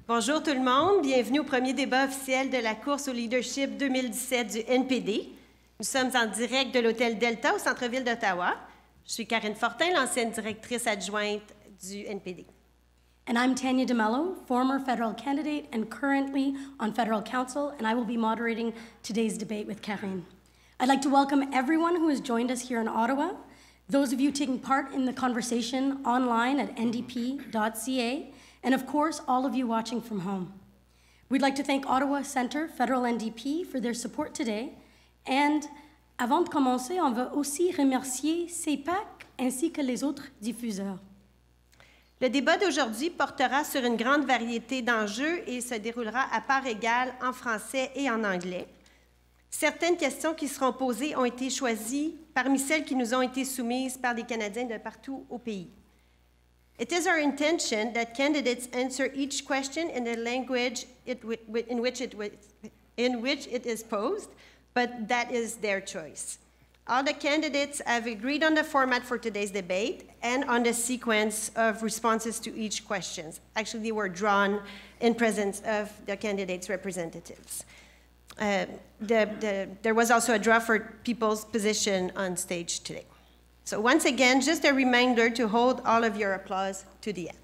Bonjour tout le monde, bienvenue au premier débat officiel de la course au leadership 2017 du NPD. Nous sommes en direct de l'hôtel Delta au centre-ville d'Ottawa. Je suis Karine Fortin, l'ancienne directrice adjointe du NPD. And I'm Tanya DeMello, former federal candidate and currently on federal council, and I will be moderating today's debate with Karine. I'd like to welcome everyone who has joined us here in Ottawa, those of you taking part in the conversation online at ndp.ca, and of course, all of you watching from home. We'd like to thank Ottawa Centre Federal NDP for their support today. And avant de commencer, on veut aussi remercier CPAC ainsi que les autres diffuseurs. Le débat d'aujourd'hui portera sur une grande variété d'enjeux et se déroulera à part égale en français et en anglais. Certaines questions qui seront posées ont été choisies parmi celles qui nous ont été soumises par des Canadiens de partout au pays. It is our intention that candidates answer each question in the language in which it is posed, but that is their choice. All the candidates have agreed on the format for today's debate and on the sequence of responses to each question. Actually, they were drawn in presence of the candidates' representatives. There was also a draw for people's position on stage today. So once again, just a reminder to hold all of your applause to the end.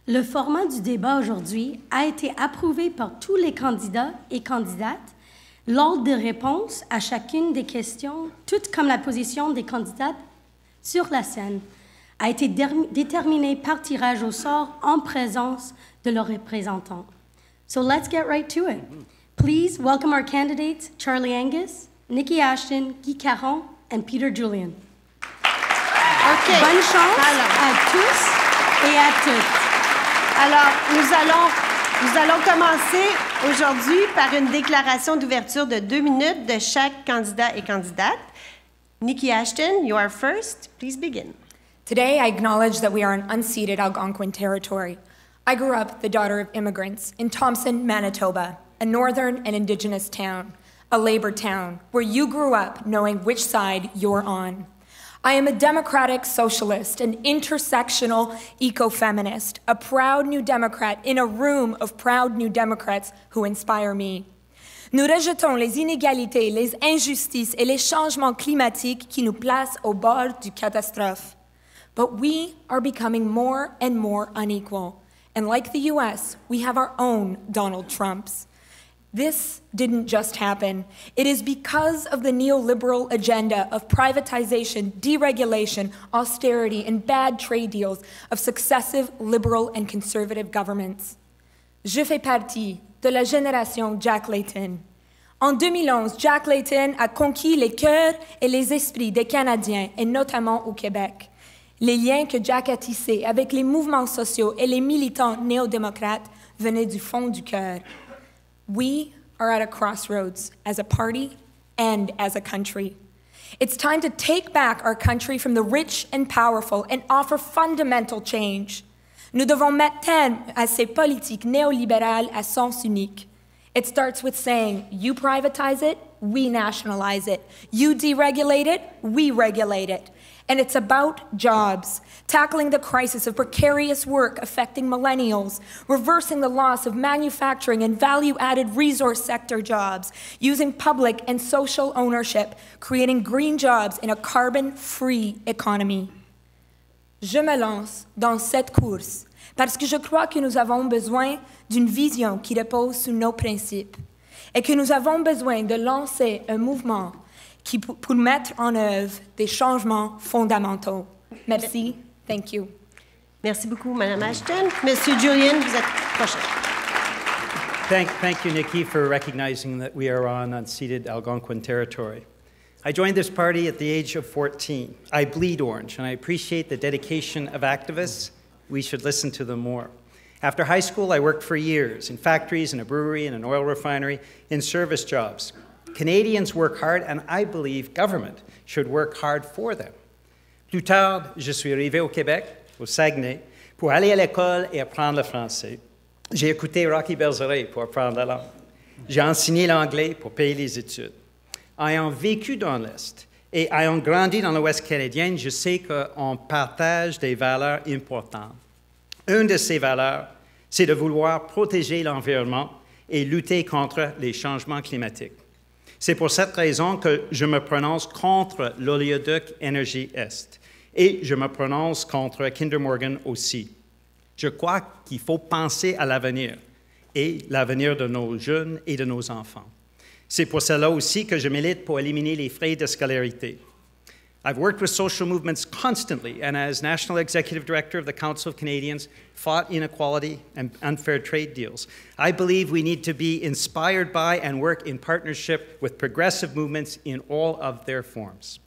Le format du débat aujourd'hui a été approuvé par tous les candidats et candidates. L'ordre de réponse à chacune des questions, tout comme la position des candidates sur la scène, a été déterminé par tirage au sort en présence de leurs représentants. So let's get right to it. Please welcome our candidates, Charlie Angus, Nikki Ashton, Guy Caron, and Peter Julian. Okay. Bonne chance à tous et à toutes. Alors, nous allons commencer aujourd'hui par une déclaration d'ouverture de 2 minutes de chaque candidat et candidate. Nikki Ashton, you are first. Please begin. Today, I acknowledge that we are an unceded Algonquin territory. I grew up the daughter of immigrants in Thompson, Manitoba, a northern and indigenous town, a labor town, where you grew up knowing which side you're on. I am a democratic socialist, an intersectional ecofeminist, a proud New Democrat in a room of proud New Democrats who inspire me. Nous rejetons les inégalités, les injustices et les changements climatiques qui nous placent au bord du catastrophe. But we are becoming more and more unequal. And like the US, we have our own Donald Trumps. This didn't just happen. It is because of the neoliberal agenda of privatization, deregulation, austerity, and bad trade deals of successive liberal and conservative governments. Je fais partie de la génération Jack Layton. En 2011, Jack Layton a conquis les cœurs et les esprits des Canadiens, et notamment au Québec. Les liens que Jack a tissés avec les mouvements sociaux et les militants néo-démocrates venaient du fond du cœur. We are at a crossroads as a party and as a country. It's time to take back our country from the rich and powerful and offer fundamental change. Nous devons mettre terme à ces politiques néolibérales à sens unique. It starts with saying, you privatize it, we nationalize it. You deregulate it, we regulate it. And it's about jobs, tackling the crisis of precarious work affecting millennials, reversing the loss of manufacturing and value-added resource sector jobs, using public and social ownership, creating green jobs in a carbon-free economy. Je me lance dans cette course parce que je crois que nous avons besoin d'une vision qui repose sur nos principes et que nous avons besoin de lancer un mouvement pour mettre en œuvre des changements fondamentaux. Merci. Thank you. Merci beaucoup, Mme Ashton. Monsieur Julian, vous êtes prochain. Thank you, Nikki, for recognizing that we are on unceded Algonquin territory. I joined this party at the age of 14. I bleed orange, and I appreciate the dedication of activists. We should listen to them more. After high school, I worked for years in factories, in a brewery, in an oil refinery, in service jobs. Canadians work hard, and I believe government should work hard for them. Plus tard, je suis arrivé au Québec, au Saguenay, pour aller à l'école et apprendre le français. J'ai écouté Rocky Bergeret pour apprendre la langue. J'ai enseigné l'anglais pour payer les études. Ayant vécu dans l'Est et ayant grandi dans l'Ouest canadien, je sais qu'on partage des valeurs importantes. Une de ces valeurs, c'est de vouloir protéger l'environnement et lutter contre les changements climatiques. C'est pour cette raison que je me prononce contre l'oléoduc Énergie Est et je me prononce contre Kinder Morgan aussi. Je crois qu'il faut penser à l'avenir et l'avenir de nos jeunes et de nos enfants. C'est pour cela aussi que je milite pour éliminer les frais de scolarité. I've worked with social movements constantly and as National Executive Director of the Council of Canadians, fought inequality and unfair trade deals. I believe we need to be inspired by and work in partnership with progressive movements in all of their forms.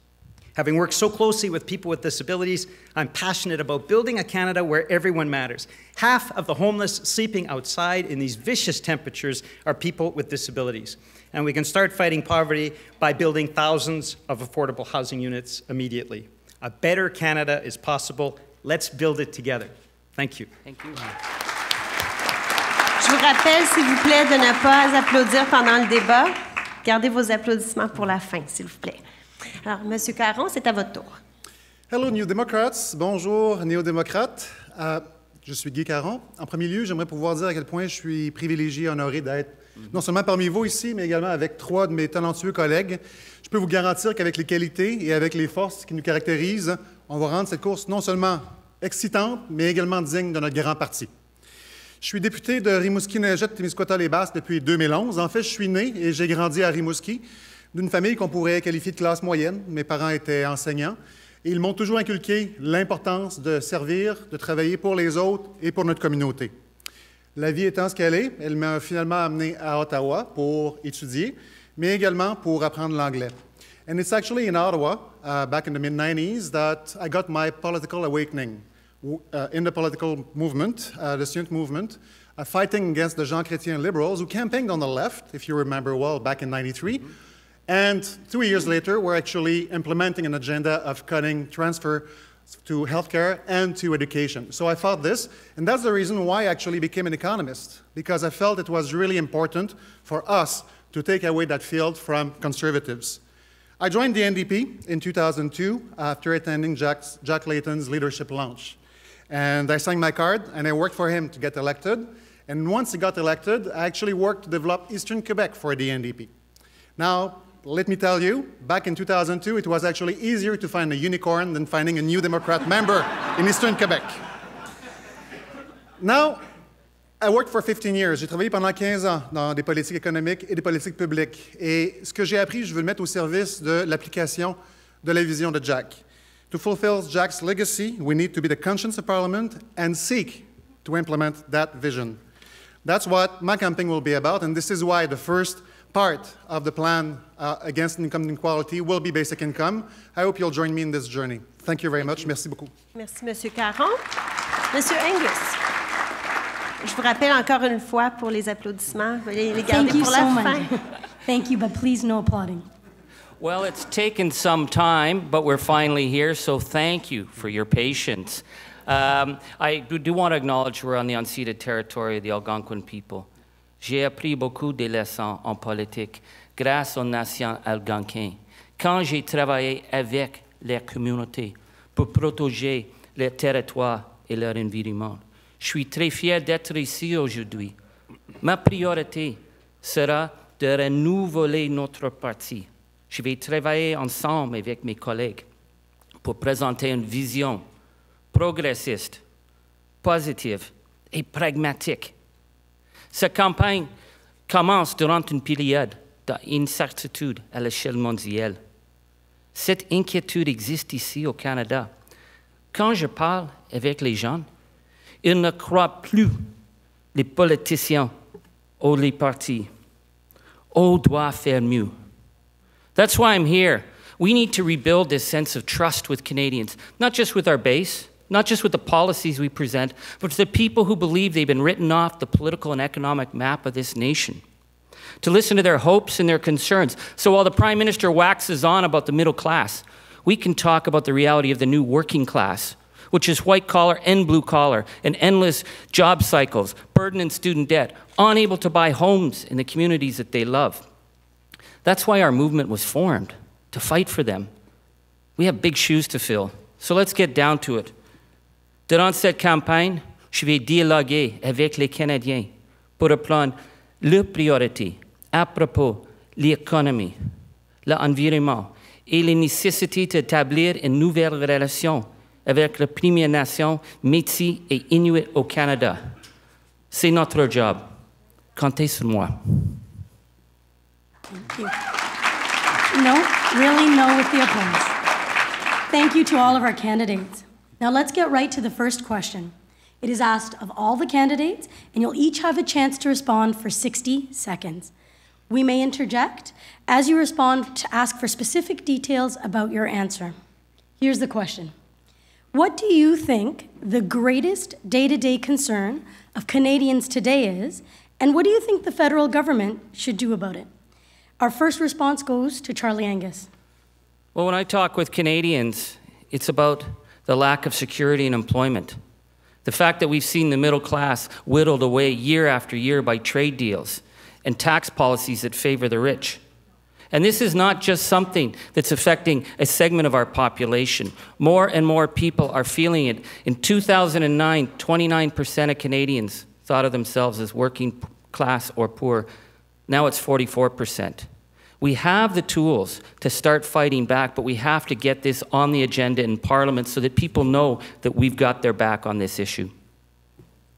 Having worked so closely with people with disabilities, I'm passionate about building a Canada where everyone matters. Half of the homeless sleeping outside in these vicious temperatures are people with disabilities. And we can start fighting poverty by building thousands of affordable housing units immediately. A better Canada is possible. Let's build it together. Thank you. Thank you. Je vous rappelle, s'il vous plaît, de ne pas applaudir pendant le débat. Gardez vos applaudissements pour la fin, s'il vous plaît. Alors, M. Caron, c'est à votre tour. Hello, New Democrats. Bonjour, néo-démocrates. Je suis Guy Caron. En premier lieu, j'aimerais pouvoir dire à quel point je suis privilégié et honoré d'être non seulement parmi vous ici, mais également avec 3 de mes talentueux collègues. Je peux vous garantir qu'avec les qualités et avec les forces qui nous caractérisent, on va rendre cette course non seulement excitante, mais également digne de notre grand parti. Je suis député de Rimouski-Neigette-Témiscouata-les-Basses depuis 2011. En fait, je suis né et j'ai grandi à Rimouski, d'une famille qu'on pourrait qualifier de classe moyenne. Mes parents étaient enseignants et ils m'ont toujours inculqué l'importance de servir, de travailler pour les autres et pour notre communauté. La vie étant ce qu'elle est, elle m'a finalement amené à Ottawa pour étudier, mais également pour apprendre l'anglais. And it's actually in Ottawa, back in the mid-90s, that I got my political awakening in the political movement, the student movement, fighting against the Jean Chrétien liberals who campaigned on the left, if you remember well, back in '93. And 2 years later, we're actually implementing an agenda of cutting transfer to healthcare and to education. So I fought this, and that's the reason why I actually became an economist, because I felt it was really important for us to take away that field from conservatives. I joined the NDP in 2002 after attending Jack Layton's leadership launch. And I signed my card, and I worked for him to get elected. And once he got elected, I actually worked to develop Eastern Quebec for the NDP. Now, let me tell you, back in 2002, it was actually easier to find a unicorn than finding a New Democrat member in Eastern Quebec. Now, I worked for 15 years. J'ai travaillé pendant 15 ans dans des politiques économiques et des politiques publiques. Et ce que j'ai appris, je veux le mettre au service de l'application de la vision de Jack. To fulfill Jack's legacy, we need to be the conscience of Parliament and seek to implement that vision. That's what my campaign will be about, and this is why the first part of the plan against income inequality will be basic income. I hope you'll join me in this journey. Thank you very much. Merci beaucoup. Merci, M. Caron. M. Angus, je vous rappelle encore une fois pour les applaudissements. Les garder Thank you pour la so fin. much. Thank you, but please no applauding. Well, it's taken some time, but we're finally here, so thank you for your patience. I do want to acknowledge we're on the unceded territory of the Algonquin people. J'ai appris beaucoup de leçons en politique grâce aux nations algonquines. Quand j'ai travaillé avec les communautés pour protéger les territoires et leur environnement, je suis très fier d'être ici aujourd'hui. Ma priorité sera de renouveler notre parti. Je vais travailler ensemble avec mes collègues pour présenter une vision progressiste, positive et pragmatique. Cette campagne commence durant une période d'incertitude à l'échelle mondiale. Cette inquiétude existe ici au Canada. Quand je parle avec les gens, ils ne croient plus les politiciens ou les partis. On doit faire mieux. That's why I'm here. We need to rebuild this sense of trust with Canadians, not just with our base, not just with the policies we present, but with the people who believe they've been written off the political and economic map of this nation. To listen to their hopes and their concerns. So while the Prime Minister waxes on about the middle class, we can talk about the reality of the new working class, which is white collar and blue collar, and endless job cycles, burden and student debt, unable to buy homes in the communities that they love. That's why our movement was formed, to fight for them. We have big shoes to fill, so let's get down to it. Durant cette campagne, je vais dialoguer avec les Canadiens pour reprendre leurs priorités à propos de l'économie, l'environnement et la nécessité d'établir une nouvelle relation avec les Premières Nations, Métis et Inuit au Canada. C'est notre job. Comptez sur moi. Thank you. No, really no with the applause. Thank you to all of our candidates. Now let's get right to the first question. It is asked of all the candidates, and you'll each have a chance to respond for 60 seconds. We may interject as you respond to ask for specific details about your answer. Here's the question. What do you think the greatest day-to-day concern of Canadians today is, and what do you think the federal government should do about it? Our first response goes to Charlie Angus. Well, when I talk with Canadians, it's about the lack of security and employment. The fact that we've seen the middle class whittled away year after year by trade deals and tax policies that favor the rich. And this is not just something that's affecting a segment of our population. More and more people are feeling it. In 2009, 29% of Canadians thought of themselves as working class or poor. Now it's 44%. We have the tools to start fighting back, but we have to get this on the agenda in Parliament so that people know that we've got their back on this issue.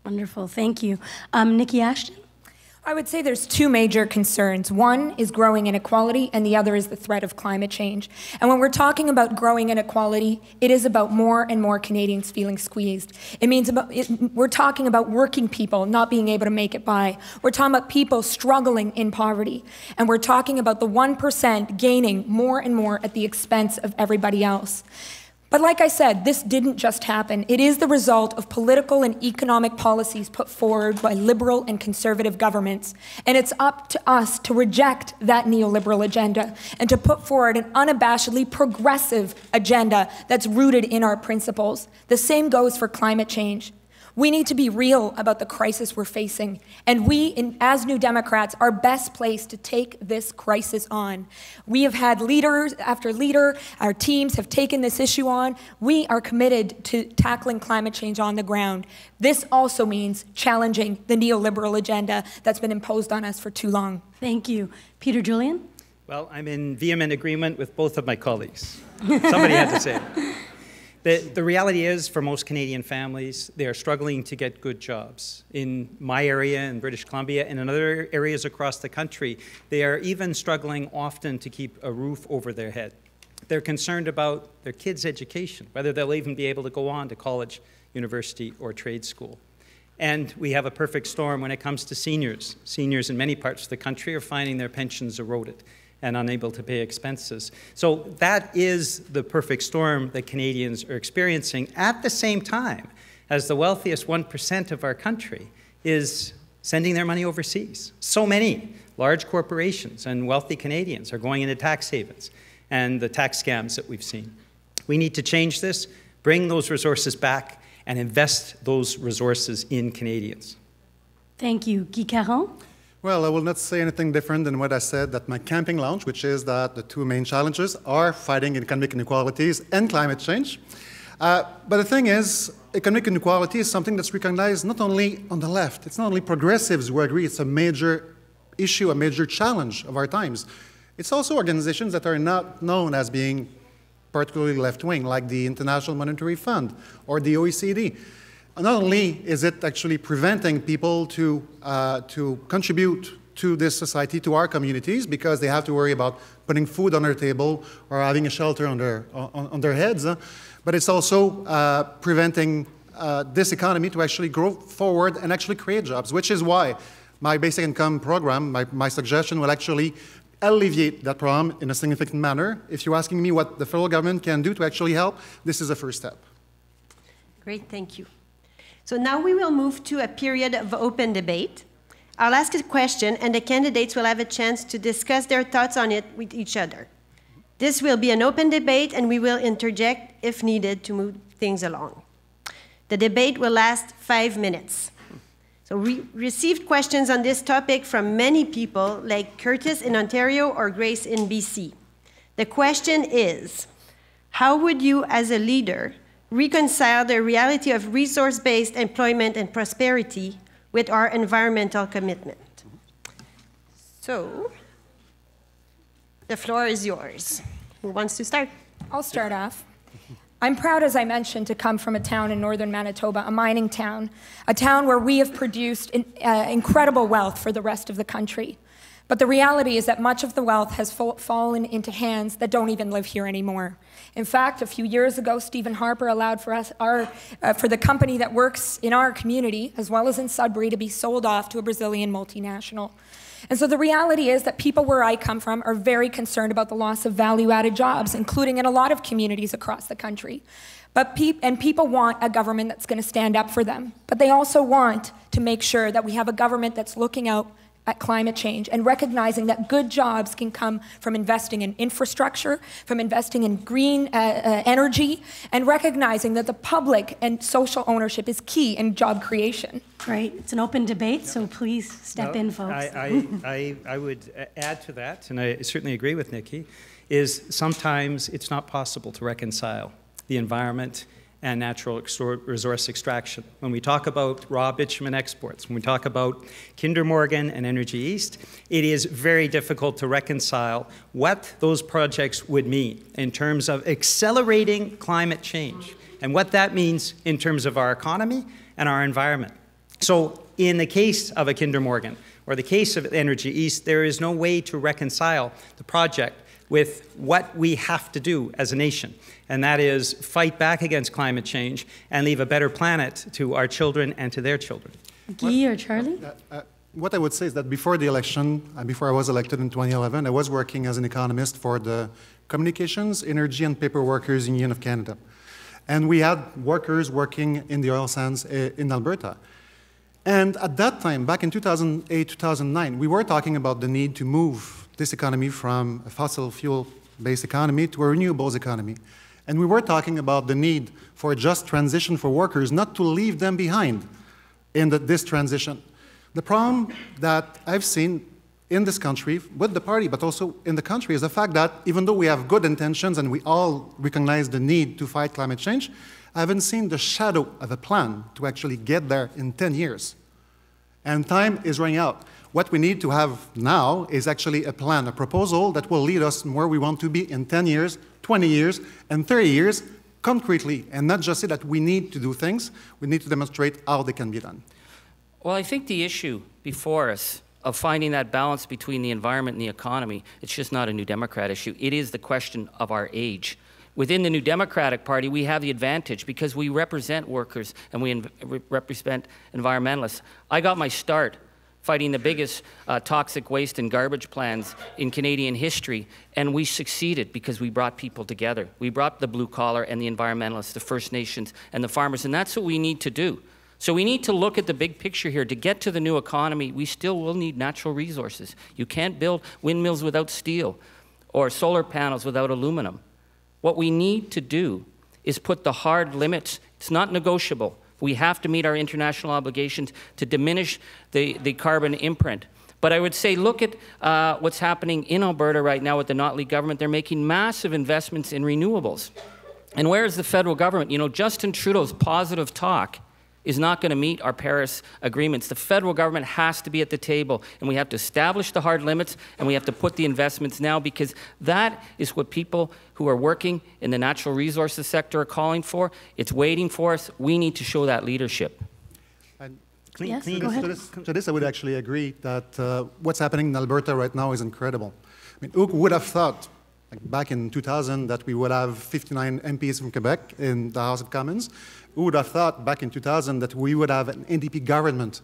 Wonderful, thank you. Nikki Ashton? I would say there's two major concerns. One is growing inequality, and the other is the threat of climate change. And when we're talking about growing inequality, it is about more and more Canadians feeling squeezed. We're talking about working people not being able to make it by. We're talking about people struggling in poverty. And we're talking about the 1% gaining more and more at the expense of everybody else. But like I said, this didn't just happen. It is the result of political and economic policies put forward by liberal and conservative governments. And it's up to us to reject that neoliberal agenda and to put forward an unabashedly progressive agenda that's rooted in our principles. The same goes for climate change. We need to be real about the crisis we're facing, and we, as New Democrats, are best placed to take this crisis on. We have had leaders after leader, our teams have taken this issue on. We are committed to tackling climate change on the ground. This also means challenging the neoliberal agenda that's been imposed on us for too long. Thank you. Peter Julian? Well, I'm in vehement agreement with both of my colleagues. Somebody had to say it. The reality is, for most Canadian families, they are struggling to get good jobs. In my area, in British Columbia, and in other areas across the country, they are even struggling often to keep a roof over their head. They're concerned about their kids' education, whether they'll even be able to go on to college, university, or trade school. And we have a perfect storm when it comes to seniors. Seniors in many parts of the country are finding their pensions eroded and unable to pay expenses. So that is the perfect storm that Canadians are experiencing at the same time as the wealthiest 1% of our country is sending their money overseas. So many large corporations and wealthy Canadians are going into tax havens and the tax scams that we've seen. We need to change this, bring those resources back, and invest those resources in Canadians. Thank you. Guy Caron? Well, I will not say anything different than what I said at my camping lounge, which is that the two main challenges are fighting economic inequalities and climate change. But the thing is, economic inequality is something that's recognized not only on the left. It's not only progressives who agree it's a major issue, a major challenge of our times. It's also organizations that are not known as being particularly left-wing, like the International Monetary Fund or the OECD. Not only is it actually preventing people to contribute to this society, to our communities, because they have to worry about putting food on their table or having a shelter on their heads, but it's also preventing this economy to actually grow forward and actually create jobs, which is why my basic income program, my suggestion will actually alleviate that problem in a significant manner. If you're asking me what the federal government can do to actually help, this is the first step. Great, thank you. So now we will move to a period of open debate. I'll ask a question, and the candidates will have a chance to discuss their thoughts on it with each other. This will be an open debate, and we will interject if needed to move things along. The debate will last 5 minutes. So we received questions on this topic from many people, like Curtis in Ontario or Grace in BC. The question is, how would you, as a leader, reconcile the reality of resource-based employment and prosperity with our environmental commitment. So, the floor is yours. Who wants to start? I'll start off. I'm proud, as I mentioned, to come from a town in northern Manitoba, a mining town, a town where we have produced incredible wealth for the rest of the country. But the reality is that much of the wealth has fallen into hands that don't even live here anymore. In fact, a few years ago, Stephen Harper allowed for the company that works in our community, as well as in Sudbury, to be sold off to a Brazilian multinational. And so the reality is that people where I come from are very concerned about the loss of value-added jobs, including in a lot of communities across the country. And people want a government that's going to stand up for them. But they also want to make sure that we have a government that's looking out at climate change and recognizing that good jobs can come from investing in infrastructure, from investing in green energy, and recognizing that the public and social ownership is key in job creation. Right, it's an open debate, so please step in, folks. I would add to that, and I certainly agree with Nikki, is sometimes it's not possible to reconcile the environment and natural resource extraction. When we talk about raw bitumen exports, when we talk about Kinder Morgan and Energy East, it is very difficult to reconcile what those projects would mean in terms of accelerating climate change and what that means in terms of our economy and our environment. So in the case of a Kinder Morgan or the case of Energy East, there is no way to reconcile the project with what we have to do as a nation, and that is fight back against climate change and leave a better planet to our children and to their children. Guy or Charlie? What I would say is that before the election, before I was elected in 2011, I was working as an economist for the Communications, Energy and Paper Workers Union of Canada. And we had workers working in the oil sands in Alberta. And at that time, back in 2008, 2009, we were talking about the need to move this economy from a fossil fuel-based economy to a renewables economy. And we were talking about the need for a just transition for workers, not to leave them behind in this transition. The problem that I've seen in this country, with the party, but also in the country, is the fact that even though we have good intentions and we all recognize the need to fight climate change, I haven't seen the shadow of a plan to actually get there in 10 years. And time is running out. What we need to have now is actually a plan, a proposal that will lead us where we want to be in 10 years, 20 years, and 30 years, concretely, and not just say that we need to do things, we need to demonstrate how they can be done. Well, I think the issue before us of finding that balance between the environment and the economy, it's just not a New Democrat issue. It is the question of our age. Within the New Democratic Party, we have the advantage because we represent workers and we represent environmentalists. I got my start fighting the biggest toxic waste and garbage plans in Canadian history, and we succeeded because we brought people together. We brought the blue collar and the environmentalists, the First Nations and the farmers, and that's what we need to do. So we need to look at the big picture here. To get to the new economy, we still will need natural resources. You can't build windmills without steel or solar panels without aluminum. What we need to do is put the hard limits. It's not negotiable. We have to meet our international obligations to diminish the carbon imprint. But I would say look at what's happening in Alberta right now with the Notley government. They're making massive investments in renewables. And where is the federal government? You know, Justin Trudeau's positive talk is not going to meet our Paris agreements. The federal government has to be at the table, and we have to establish the hard limits, and we have to put the investments now, because that is what people who are working in the natural resources sector are calling for. It's waiting for us. We need to show that leadership. Yes, go ahead. To this, I would actually agree that what's happening in Alberta right now is incredible. I mean, who would have thought, like back in 2000, that we would have 59 MPs from Quebec in the House of Commons? Who would have thought back in 2000 that we would have an NDP government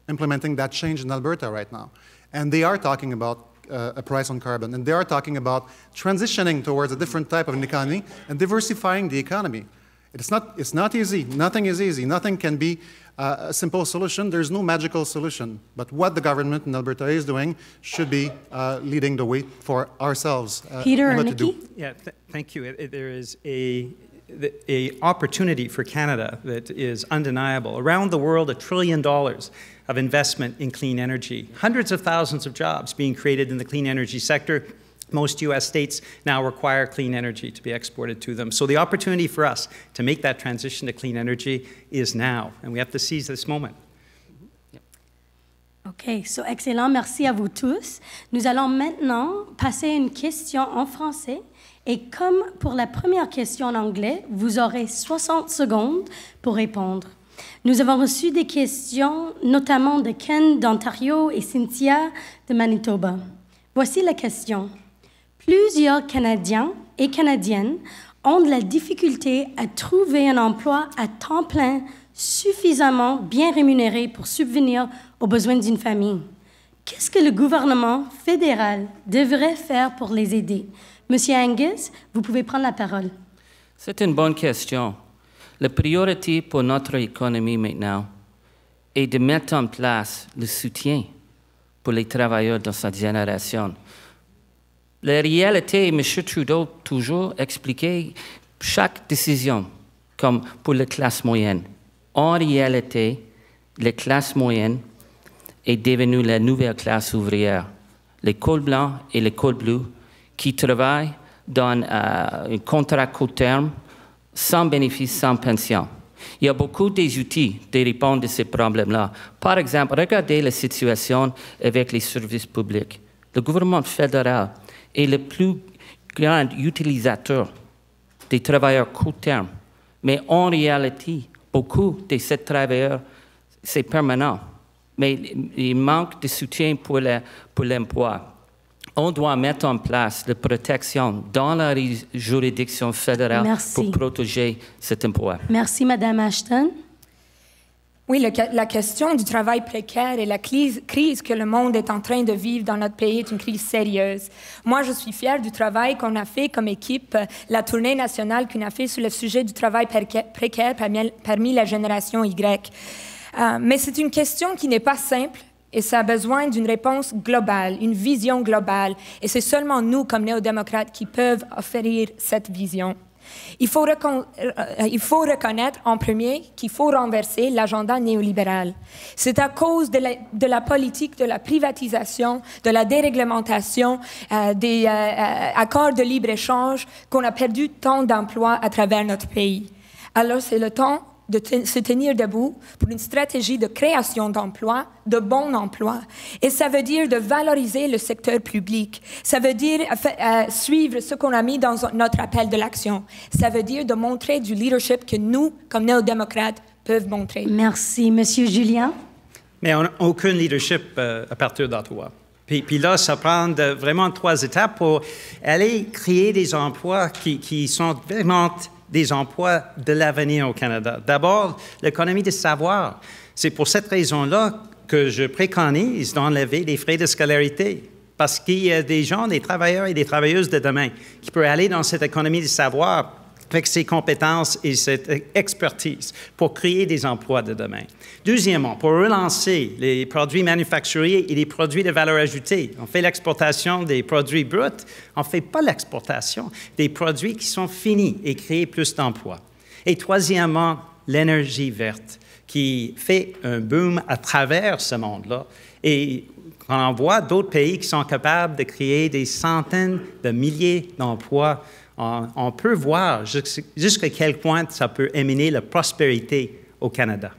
implementing that change in Alberta right now? And they are talking about a price on carbon, and they are talking about transitioning towards a different type of an economy and diversifying the economy. It's not easy. Nothing is easy. Nothing can be a simple solution. There's no magical solution. But what the government in Alberta is doing should be leading the way for ourselves. Peter or Nikki? Yeah, thank you. There is an opportunity for Canada that is undeniable. Around the world, $1 trillion of investment in clean energy. Hundreds of thousands of jobs being created in the clean energy sector Most U.S. states now require clean energy to be exported to them. So the opportunity for us to make that transition to clean energy is now, and we have to seize this moment. OK, so excellent. Merci à vous tous. Nous allons maintenant passer à une question en français. Et comme pour la première question en anglais, vous aurez 60 secondes pour répondre. Nous avons reçu des questions, notamment de Ken d'Ontario et Cynthia de Manitoba. Voici la question. Plusieurs Canadiens et Canadiennes ont de la difficulté à trouver un emploi à temps plein suffisamment bien rémunéré pour subvenir aux besoins d'une famille. Qu'est-ce que le gouvernement fédéral devrait faire pour les aider? Monsieur Angus, vous pouvez prendre la parole. C'est une bonne question. La priorité pour notre économie maintenant est de mettre en place le soutien pour les travailleurs de cette génération. La réalité, M. Trudeau toujours expliqué chaque décision comme pour la classe moyenne. En réalité, la classe moyenne est devenue la nouvelle classe ouvrière. Les cols blancs et les cols bleus qui travaillent dans un contrat court terme, sans bénéfice, sans pension. Il y a beaucoup d'outils de répondre à ces problèmes-là. Par exemple, regardez la situation avec les services publics. Le gouvernement fédéral est le plus grand utilisateur des travailleurs court terme. Mais en réalité, beaucoup de ces travailleurs, c'est permanent. Mais il manque de soutien pour l'emploi. On doit mettre en place la protection dans la juridiction fédérale pour protéger cet emploi. Merci, Madame Ashton. Oui, la question du travail précaire et la crise que le monde est en train de vivre dans notre pays est une crise sérieuse. Moi, je suis fière du travail qu'on a fait comme équipe, la tournée nationale qu'on a fait sur le sujet du travail précaire parmi la génération Y. Mais c'est une question qui n'est pas simple et ça a besoin d'une réponse globale, une vision globale. Et c'est seulement nous, comme néo-démocrates, qui peuvent offrir cette vision. Il faut reconnaître en premier qu'il faut renverser l'agenda néolibéral. C'est à cause de la politique de la privatisation, de la déréglementation, des accords de libre-échange qu'on a perdu tant d'emplois à travers notre pays. Alors c'est le temps de se tenir debout pour une stratégie de création d'emplois, de bons emplois. Et ça veut dire de valoriser le secteur public. Ça veut dire suivre ce qu'on a mis dans notre appel de l'action. Ça veut dire de montrer du leadership que nous, comme néo-démocrates, peuvent montrer. Merci. Monsieur Julien? Mais on n'a aucun leadership à partir d'Ottawa. Puis là, ça prend vraiment 3 étapes pour aller créer des emplois qui sont vraiment des emplois de l'avenir au Canada. D'abord, l'économie du savoir. C'est pour cette raison-là que je préconise d'enlever les frais de scolarité. Parce qu'il y a des gens, des travailleurs et des travailleuses de demain qui peuvent aller dans cette économie du savoir avec ses compétences et cette expertise pour créer des emplois de demain. Deuxièmement, pour relancer les produits manufacturiers et les produits de valeur ajoutée. On fait l'exportation des produits bruts, on ne fait pas l'exportation des produits qui sont finis et créer plus d'emplois. Et troisièmement, l'énergie verte qui fait un boom à travers ce monde-là. Et quand on voit d'autres pays qui sont capables de créer des centaines de milliers d'emplois, on peut voir jusqu'à quel point ça peut émener la prospérité au Canada.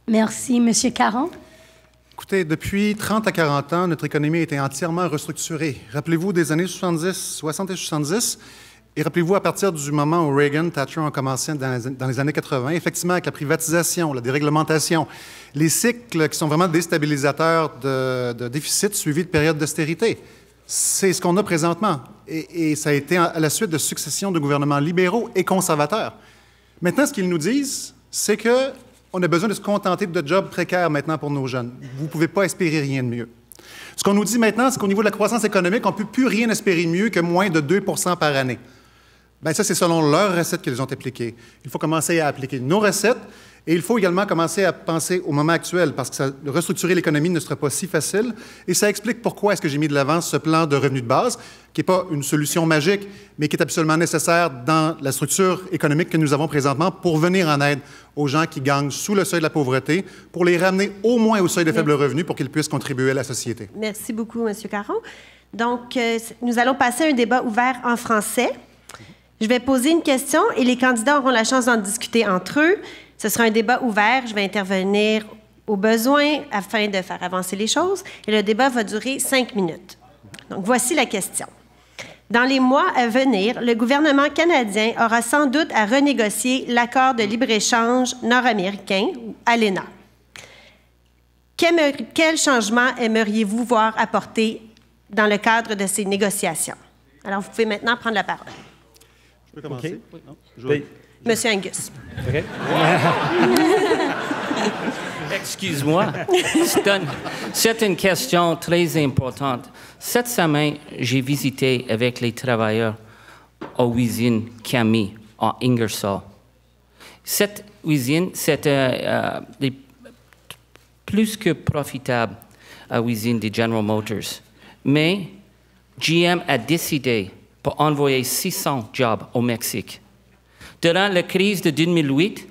Merci. Monsieur Caron? Écoutez, depuis 30 à 40 ans, notre économie a été entièrement restructurée. Rappelez-vous des années 70, 60 et 70, et rappelez-vous à partir du moment où Reagan, Thatcher ont commencé dans les années 80, effectivement avec la privatisation, la déréglementation, les cycles qui sont vraiment déstabilisateurs de déficit suivis de périodes d'austérité. C'est ce qu'on a présentement. Et ça a été à la suite de successions de gouvernements libéraux et conservateurs. Maintenant, ce qu'ils nous disent, c'est qu'on a besoin de se contenter de jobs précaires maintenant pour nos jeunes. Vous ne pouvez pas espérer rien de mieux. Ce qu'on nous dit maintenant, c'est qu'au niveau de la croissance économique, on ne peut plus rien espérer mieux que moins de 2 % par année. Bien, ça, c'est selon leurs recettes qu'ils ont appliquées. Il faut commencer à appliquer nos recettes Et il faut également commencer à penser au moment actuel, parce que restructurer l'économie ne sera pas si facile. Et ça explique pourquoi est-ce que j'ai mis de l'avant ce plan de revenu de base, qui n'est pas une solution magique, mais qui est absolument nécessaire dans la structure économique que nous avons présentement pour venir en aide aux gens qui gagnent sous le seuil de la pauvreté, pour les ramener au moins au seuil de faible revenu pour qu'ils puissent contribuer à la société. Merci beaucoup, M. Caron. Donc, nous allons passer à un débat ouvert en français. Je vais poser une question et les candidats auront la chance d'en discuter entre eux. Ce sera un débat ouvert. Je vais intervenir au besoin afin de faire avancer les choses. Et le débat va durer 5 minutes. Donc, voici la question. Dans les mois à venir, le gouvernement canadien aura sans doute à renégocier l'accord de libre-échange nord-américain, ou ALENA. Quel changement aimeriez-vous voir apporté dans le cadre de ces négociations? Alors, vous pouvez maintenant prendre la parole. Je peux commencer? Okay. Non, Monsieur Angus. Okay. Excuse-moi. C'est une question très importante. Cette semaine, j'ai visité avec les travailleurs aux usines Camille à Ingersoll. Cette usine, c'est plus que profitable à l'usine de General Motors. Mais GM a décidé pour envoyer 600 jobs au Mexique. Durant la crise de 2008,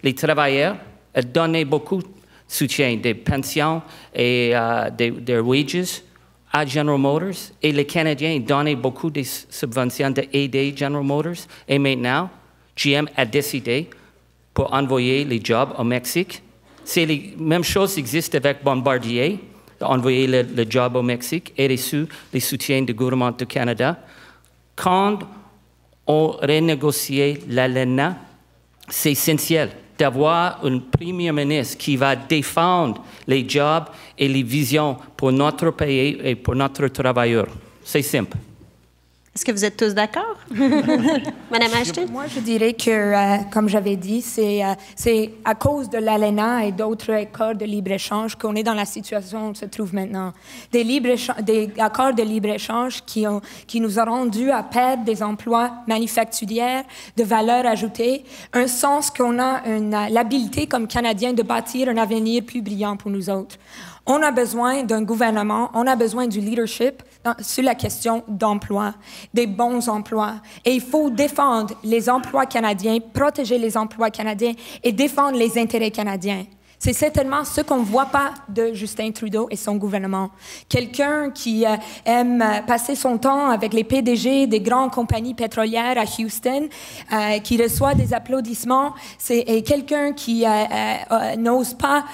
les travailleurs ont donné beaucoup de soutien, des pensions et des wages à General Motors. Et les Canadiens ont donné beaucoup de subventions d'aider General Motors. Et maintenant, GM a décidé pour envoyer les jobs au Mexique. C'est la même chose qui existe avec Bombardier, envoyer le job au Mexique et reçu les soutiens du gouvernement du Canada. Quand on renégocie l'ALENA, c'est essentiel d'avoir un premier ministre qui va défendre les jobs et les visions pour notre pays et pour notre travailleurs. C'est simple. Est-ce que vous êtes tous d'accord? Madame Ashton? Moi, je dirais que, comme j'avais dit, c'est à cause de l'ALENA et d'autres accords de libre-échange qu'on est dans la situation où on se trouve maintenant. Des accords de libre-échange qui nous auront dû à perdre des emplois manufacturiers de valeur ajoutée, un sens qu'on a l'habilité comme Canadiens de bâtir un avenir plus brillant pour nous autres. On a besoin d'un gouvernement, on a besoin du leadership sur la question d'emploi, des bons emplois. Et il faut défendre les emplois canadiens, protéger les emplois canadiens et défendre les intérêts canadiens. C'est certainement ce qu'on ne voit pas de Justin Trudeau et son gouvernement. Quelqu'un qui aime passer son temps avec les PDG des grandes compagnies pétrolières à Houston, qui reçoit des applaudissements, et quelqu'un qui n'ose pas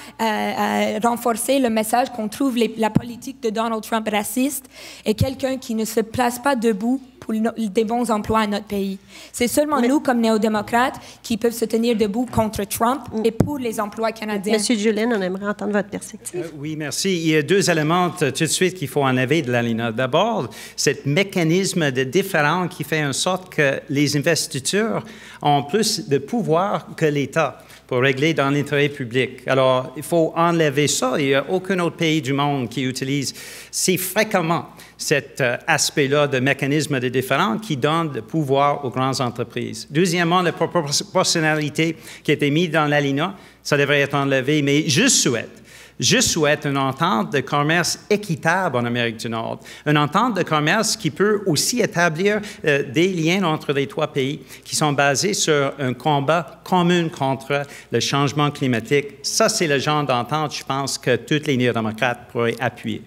renforcer le message qu'on trouve la politique de Donald Trump raciste, et quelqu'un qui ne se place pas debout pour des bons emplois à notre pays. C'est seulement nous, comme néo-démocrates, qui peuvent se tenir debout contre Trump et pour les emplois canadiens. Monsieur Julien, on aimerait entendre votre perspective. Oui, merci. Il y a 2 éléments tout de suite qu'il faut enlever de l'ALENA. D'abord, ce mécanisme de différend qui fait en sorte que les investitures ont plus de pouvoir que l'État pour régler dans l'intérêt public. Alors, il faut enlever ça. Il n'y a aucun autre pays du monde qui utilise si fréquemment cet aspect-là de mécanisme de différend qui donne le pouvoir aux grandes entreprises. Deuxièmement, la proportionnalité qui a été mise dans l'ALENA, ça devrait être enlevé, mais je souhaite une entente de commerce équitable en Amérique du Nord, une entente de commerce qui peut aussi établir des liens entre les 3 pays qui sont basés sur un combat commun contre le changement climatique. Ça, c'est le genre d'entente, je pense, que tous les néo-démocrates pourraient appuyer.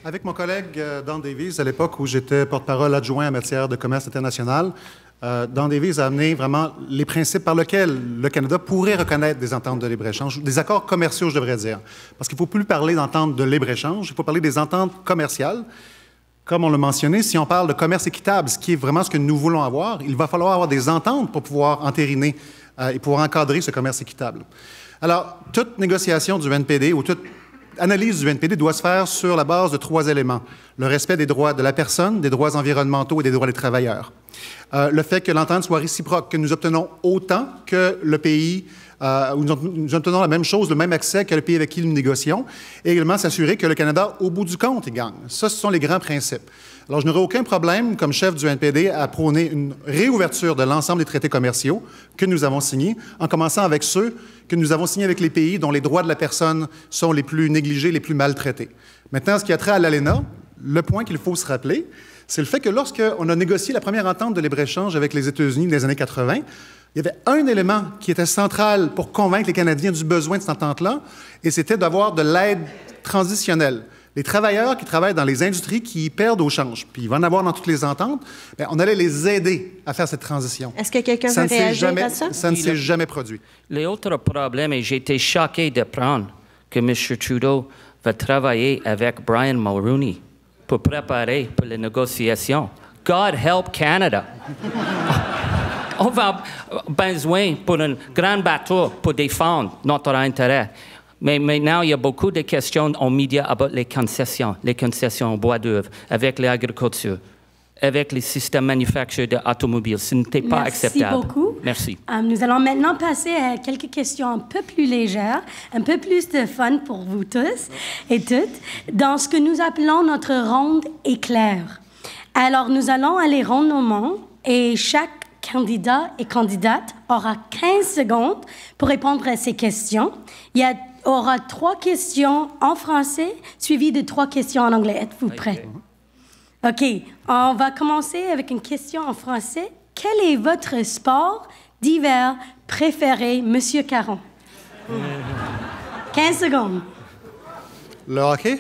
Avec mon collègue Dan Davies, à l'époque où j'étais porte-parole adjoint en matière de commerce international, Dan Davies a amené vraiment les principes par lesquels le Canada pourrait reconnaître des ententes de libre-échange, des accords commerciaux, je devrais dire. Parce qu'il ne faut plus parler d'ententes de libre-échange, il faut parler des ententes commerciales. Comme on l'a mentionné, si on parle de commerce équitable, ce qui est vraiment ce que nous voulons avoir, il va falloir avoir des ententes pour pouvoir entériner et pouvoir encadrer ce commerce équitable. Alors, toute négociation du NPD ou toute analyse du NPD doit se faire sur la base de 3 éléments. Le respect des droits de la personne, des droits environnementaux et des droits des travailleurs. Le fait que l'entente soit réciproque, que nous obtenons autant que le pays où nous obtenons la même chose, le même accès que le pays avec qui nous négocions, et également s'assurer que le Canada, au bout du compte, il gagne. Ça, ce sont les grands principes. Alors, je n'aurai aucun problème, comme chef du NPD, à prôner une réouverture de l'ensemble des traités commerciaux que nous avons signés, en commençant avec ceux que nous avons signés avec les pays dont les droits de la personne sont les plus négligés, les plus maltraités. Maintenant, ce qui a trait à l'ALENA, le point qu'il faut se rappeler, c'est le fait que lorsqu'on a négocié la première entente de libre-échange avec les États-Unis dans les années 80, il y avait un élément qui était central pour convaincre les Canadiens du besoin de cette entente-là, et c'était d'avoir de l'aide transitionnelle. Les travailleurs qui travaillent dans les industries qui perdent au change, puis il va en avoir dans toutes les ententes, bien, on allait les aider à faire cette transition. Est-ce que quelqu'un veut réagir à ça? Ça ne s'est jamais produit. L'autre problème, et j'ai été choqué d'apprendre que M. Trudeau va travailler avec Brian Mulroney pour préparer pour les négociations. God help Canada! On va besoin pour un grand bateau pour défendre notre intérêt. Mais maintenant, il y a beaucoup de questions en médias sur les concessions en bois d'œuvre, avec l'agriculture, avec les systèmes manufacturiers d'automobiles. Ce n'était pas acceptable. Merci beaucoup. Merci. Nous allons maintenant passer à quelques questions un peu plus légères, un peu plus de fun pour vous tous et toutes, dans ce que nous appelons notre ronde éclair. Alors, nous allons aller rondement et chaque candidat et candidate aura 15 secondes pour répondre à ces questions. Il y aura 3 questions en français, suivies de 3 questions en anglais. Êtes-vous prêts? OK. On va commencer avec une question en français. Quel est votre sport d'hiver préféré, Monsieur Caron? 15 secondes. Le hockey?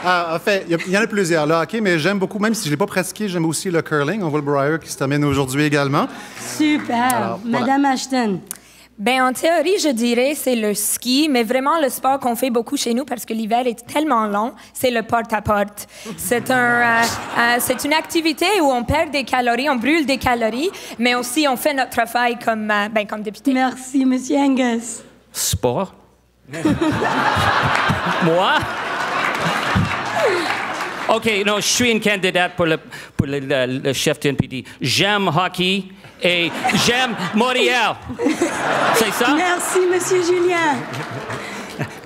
En fait, il y en a plusieurs. Le hockey, mais j'aime beaucoup, même si je ne l'ai pas pratiqué, j'aime aussi le curling. On voit le Brier qui se termine aujourd'hui également. Super. Alors, voilà. Madame Ashton. Ben, en théorie, je dirais c'est le ski, mais vraiment le sport qu'on fait beaucoup chez nous parce que l'hiver est tellement long, c'est le porte-à-porte. C'est une activité où on perd des calories, on brûle des calories, mais aussi on fait notre travail comme député. Merci, Monsieur Angus. Sport? Moi? OK, non, je suis une candidate pour le chef du NPD. J'aime hockey et j'aime Montréal. C'est ça? Merci, Monsieur Julien.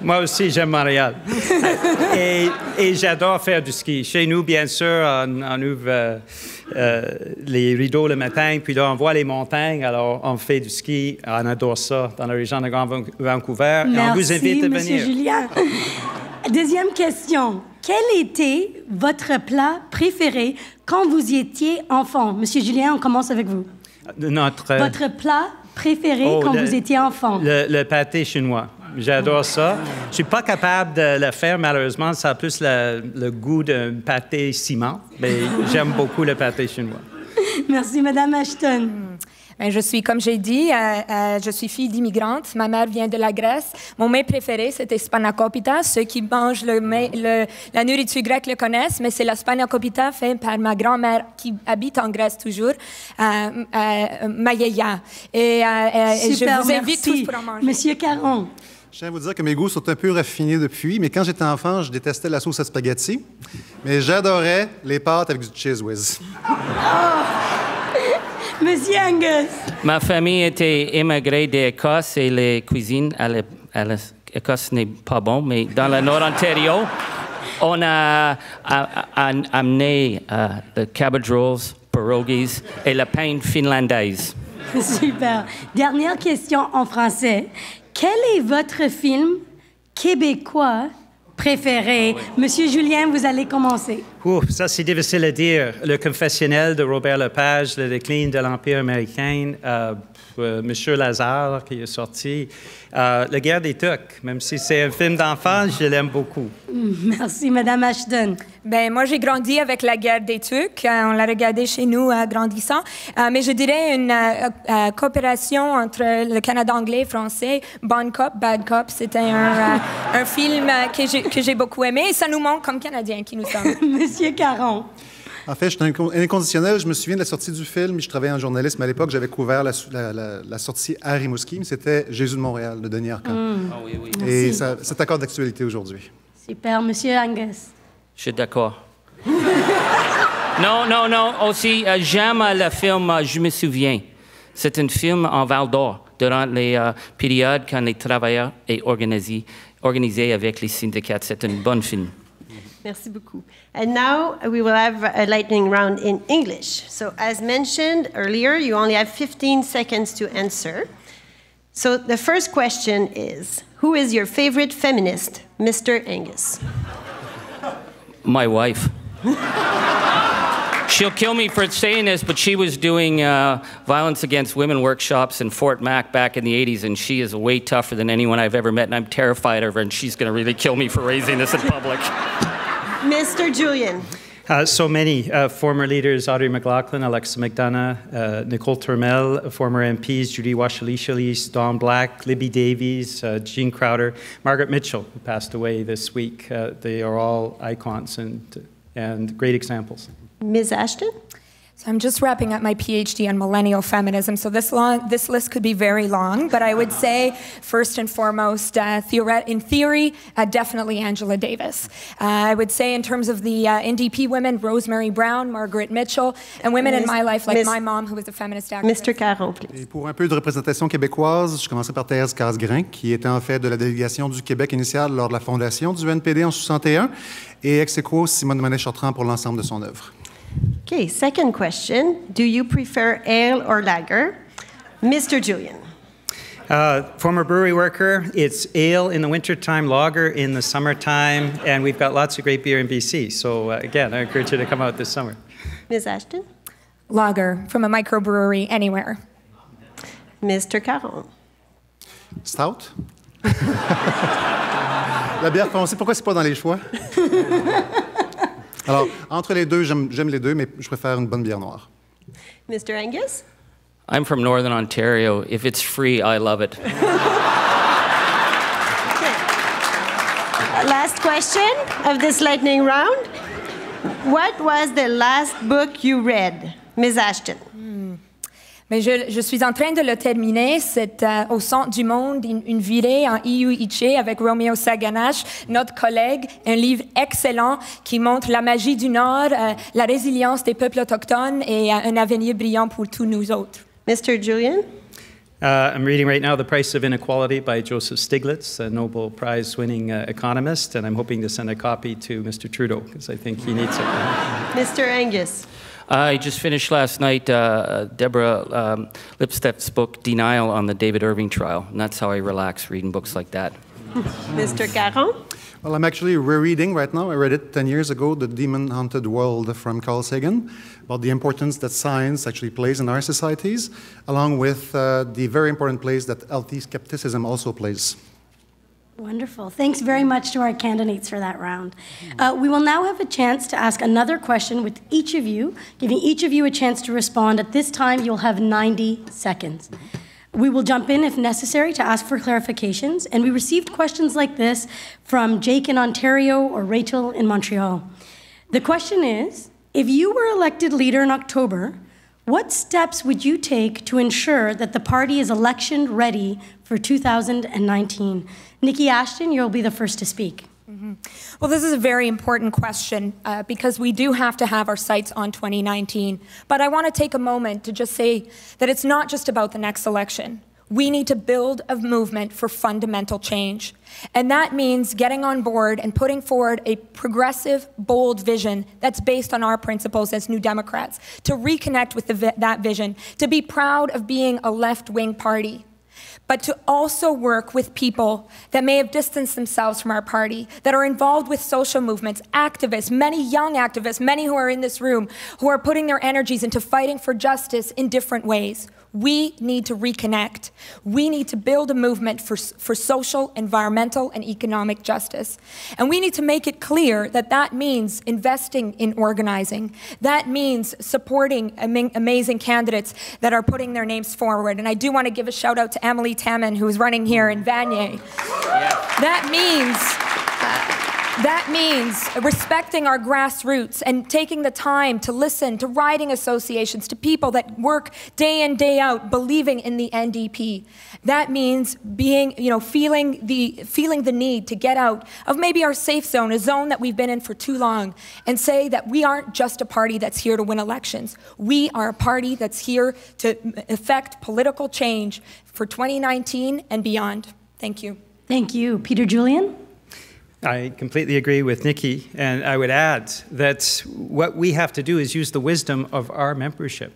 Moi aussi, j'aime Montréal. et j'adore faire du ski. Chez nous, bien sûr, on ouvre les rideaux le matin, puis là, on voit les montagnes. Alors, on fait du ski. On adore ça dans la région de Grand Vancouver. Merci, et on vous invite à venir. Monsieur Julien. Deuxième question. Quel était votre plat préféré quand vous étiez enfant? Monsieur Julien, on commence avec vous. Votre plat préféré quand vous étiez enfant? Le pâté chinois. J'adore ça. Je ne suis pas capable de le faire, malheureusement. Ça a plus le goût d'un pâté ciment, mais j'aime beaucoup le pâté chinois. Merci, Madame Ashton. Je suis, comme j'ai dit, je suis fille d'immigrante. Ma mère vient de la Grèce. Mon mets préféré, c'était spanakopita. Ceux qui mangent la nourriture grecque le connaissent, mais c'est la spanakopita faite par ma grand-mère qui habite en Grèce toujours, Maïeya. Et super, je vous invite merci. tous pour en manger. Monsieur Caron. Je tiens à vous dire que mes goûts sont un peu raffinés depuis, mais quand j'étais enfant, je détestais la sauce à spaghetti, mais j'adorais les pâtes avec du cheese whiz. Monsieur Angus. Ma famille était immigrée d'Écosse et les cuisines à l'Écosse n'est pas bon, mais dans le Nord-Ontario, on a amené le cabbage rolls, pierogies et la pain finlandaise. Super. Dernière question en français. Quel est votre film québécois préféré? Monsieur Julien, vous allez commencer. Ça, c'est difficile à dire. Le confessionnel de Robert Lepage, le déclin de l'Empire américain, Monsieur Lazare qui est sorti, La guerre des Tucs, même si c'est un film d'enfant, je l'aime beaucoup. Merci, Madame Ashton. Ben, moi, j'ai grandi avec la guerre des Tucs. On l'a regardé chez nous grandissant. Mais je dirais une coopération entre le Canada anglais et français. Bon Cop, Bad Cop, c'était un film que j'ai beaucoup aimé. Et ça nous manque comme Canadiens qui nous sommes. Monsieur Caron. En fait, je suis un inconditionnel. Je me souviens de la sortie du film. Je travaillais en journalisme à l'époque. J'avais couvert la sortie à Rimouski. C'était Jésus de Montréal, de Denis Arcand. Oui. Et c'est encore d'actualité aujourd'hui. Super. Monsieur Angus. Je suis d'accord. Non. Aussi, j'aime le film Je me souviens. C'est un film en Val d'Or. durant les périodes quand les travailleurs est organisé avec les syndicats. C'est un bon film. Merci beaucoup. And now we will have a lightning round in English. So as mentioned earlier, you only have 15 seconds to answer. So the first question is, who is your favorite feminist, Mr. Angus? My wife. She'll kill me for saying this, but she was doing violence against women workshops in Fort Mac back in the 80s, and she is way tougher than anyone I've ever met, and I'm terrified of her, and she's going to really kill me for raising this in public. Mr. Julian. So many former leaders, Audrey McLaughlin, Alexa McDonough, Nicole Turmel, former MPs, Judy Washalie-Shalis, Dawn Black, Libby Davies, Jean Crowder, Margaret Mitchell, who passed away this week. They are all icons and great examples. Ms. Ashton? So I'm just wrapping up my PhD on millennial feminism, so this list could be very long, but I would say, first and foremost, in theory, definitely Angela Davis. I would say in terms of the NDP women, Rosemary Brown, Margaret Mitchell, and women in my life, like my mom, who was a feminist activist. Mr. Caron, please. Et pour un peu de représentation québécoise, je commencerai par Thérèse Casgrain, qui était en fait de la délégation du Québec initiale lors de la fondation du NPD en 61, et ex aequo Simone Monet-Chartrand pour l'ensemble de son œuvre. Okay, second question. Do you prefer ale or lager? Mr. Julian. Former brewery worker, it's ale in the wintertime, lager in the summertime, and we've got lots of great beer in BC. So again, I encourage you to come out this summer. Ms. Ashton? Lager from a microbrewery anywhere. Mr. Caron. Stout? La bière foncée, pourquoi c'est pas dans les choix? Alors, entre les deux, j'aime les deux, mais je préfère une bonne bière noire. Mr. Angus? I'm from Northern Ontario. If it's free, I love it. Last question of this lightning round. What was the last book you read? Ms. Ashton. Mais je suis en train de le terminer. C'est au centre du monde, une virée en Iuiche avec Romeo Saganash, notre collègue. Un livre excellent qui montre la magie du Nord, la résilience des peuples autochtones et un avenir brillant pour tous nous autres. Mr. Julian? I'm reading right now The Price of Inequality by Joseph Stiglitz, a Nobel Prize-winning economist, and I'm hoping to send a copy to Mr. Trudeau because I think he needs it. Mr. Angus? I just finished last night Deborah Lipstaff's book, Denial, on the David Irving trial, and that's how I relax reading books like that. Mr. Caron? Well, I'm actually rereading right now. I read it 10 years ago, The Demon-Haunted World from Carl Sagan, about the importance that science actually plays in our societies, along with the very important place that healthy skepticism also plays. Wonderful. Thanks very much to our candidates for that round. We will now have a chance to ask another question with each of you, giving each of you a chance to respond. At this time, you'll have 90 seconds. We will jump in if necessary to ask for clarifications, and we received questions like this from Jake in Ontario or Rachel in Montreal. The question is, if you were elected leader in October, what steps would you take to ensure that the party is election ready for 2019? Nikki Ashton, you'll be the first to speak. Well, this is a very important question because we do have to have our sights on 2019. But I want to take a moment to just say that it's not just about the next election. We need to build a movement for fundamental change. And that means getting on board and putting forward a progressive, bold vision that's based on our principles as New Democrats, to reconnect with that vision, to be proud of being a left-wing party, but to also work with people that may have distanced themselves from our party, that are involved with social movements, activists, many young activists, many who are in this room, who are putting their energies into fighting for justice in different ways. We need to reconnect. We need to build a movement for social, environmental, and economic justice. And we need to make it clear that that means investing in organizing. That means supporting amazing candidates that are putting their names forward. And I do want to give a shout out to Emily Tamman, who is running here in Vanier. Yeah. That That means respecting our grassroots and taking the time to listen to riding associations, to people that work day in, day out, believing in the NDP. That means being, feeling the need to get out of maybe our safe zone, a zone that we've been in for too long, and say that we aren't just a party that's here to win elections. We are a party that's here to effect political change for 2019 and beyond. Thank you. Thank you. Peter Julian? I completely agree with Nikki, and I would add that what we have to do is use the wisdom of our membership.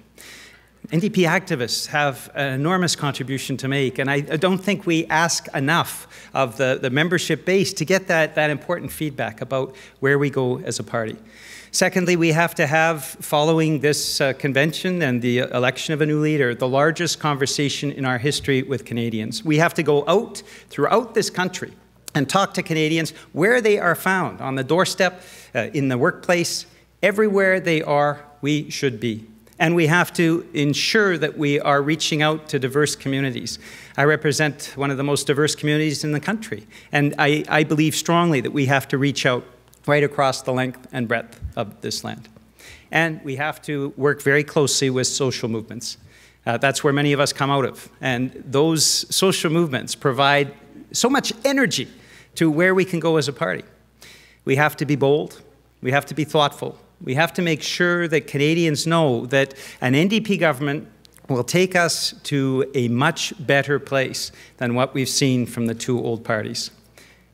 NDP activists have an enormous contribution to make, and I don't think we ask enough of the membership base to get that important feedback about where we go as a party. Secondly, we have to have, following this convention and the election of a new leader, the largest conversation in our history with Canadians. We have to go out throughout this country and talk to Canadians where they are found, on the doorstep, in the workplace, everywhere they are, we should be. And we have to ensure that we are reaching out to diverse communities. I represent one of the most diverse communities in the country, and I believe strongly that we have to reach out right across the length and breadth of this land. And we have to work very closely with social movements. That's where many of us come out of. And those social movements provide so much energy to where we can go as a party. We have to be bold. We have to be thoughtful. We have to make sure that Canadians know that an NDP government will take us to a much better place than what we've seen from the two old parties.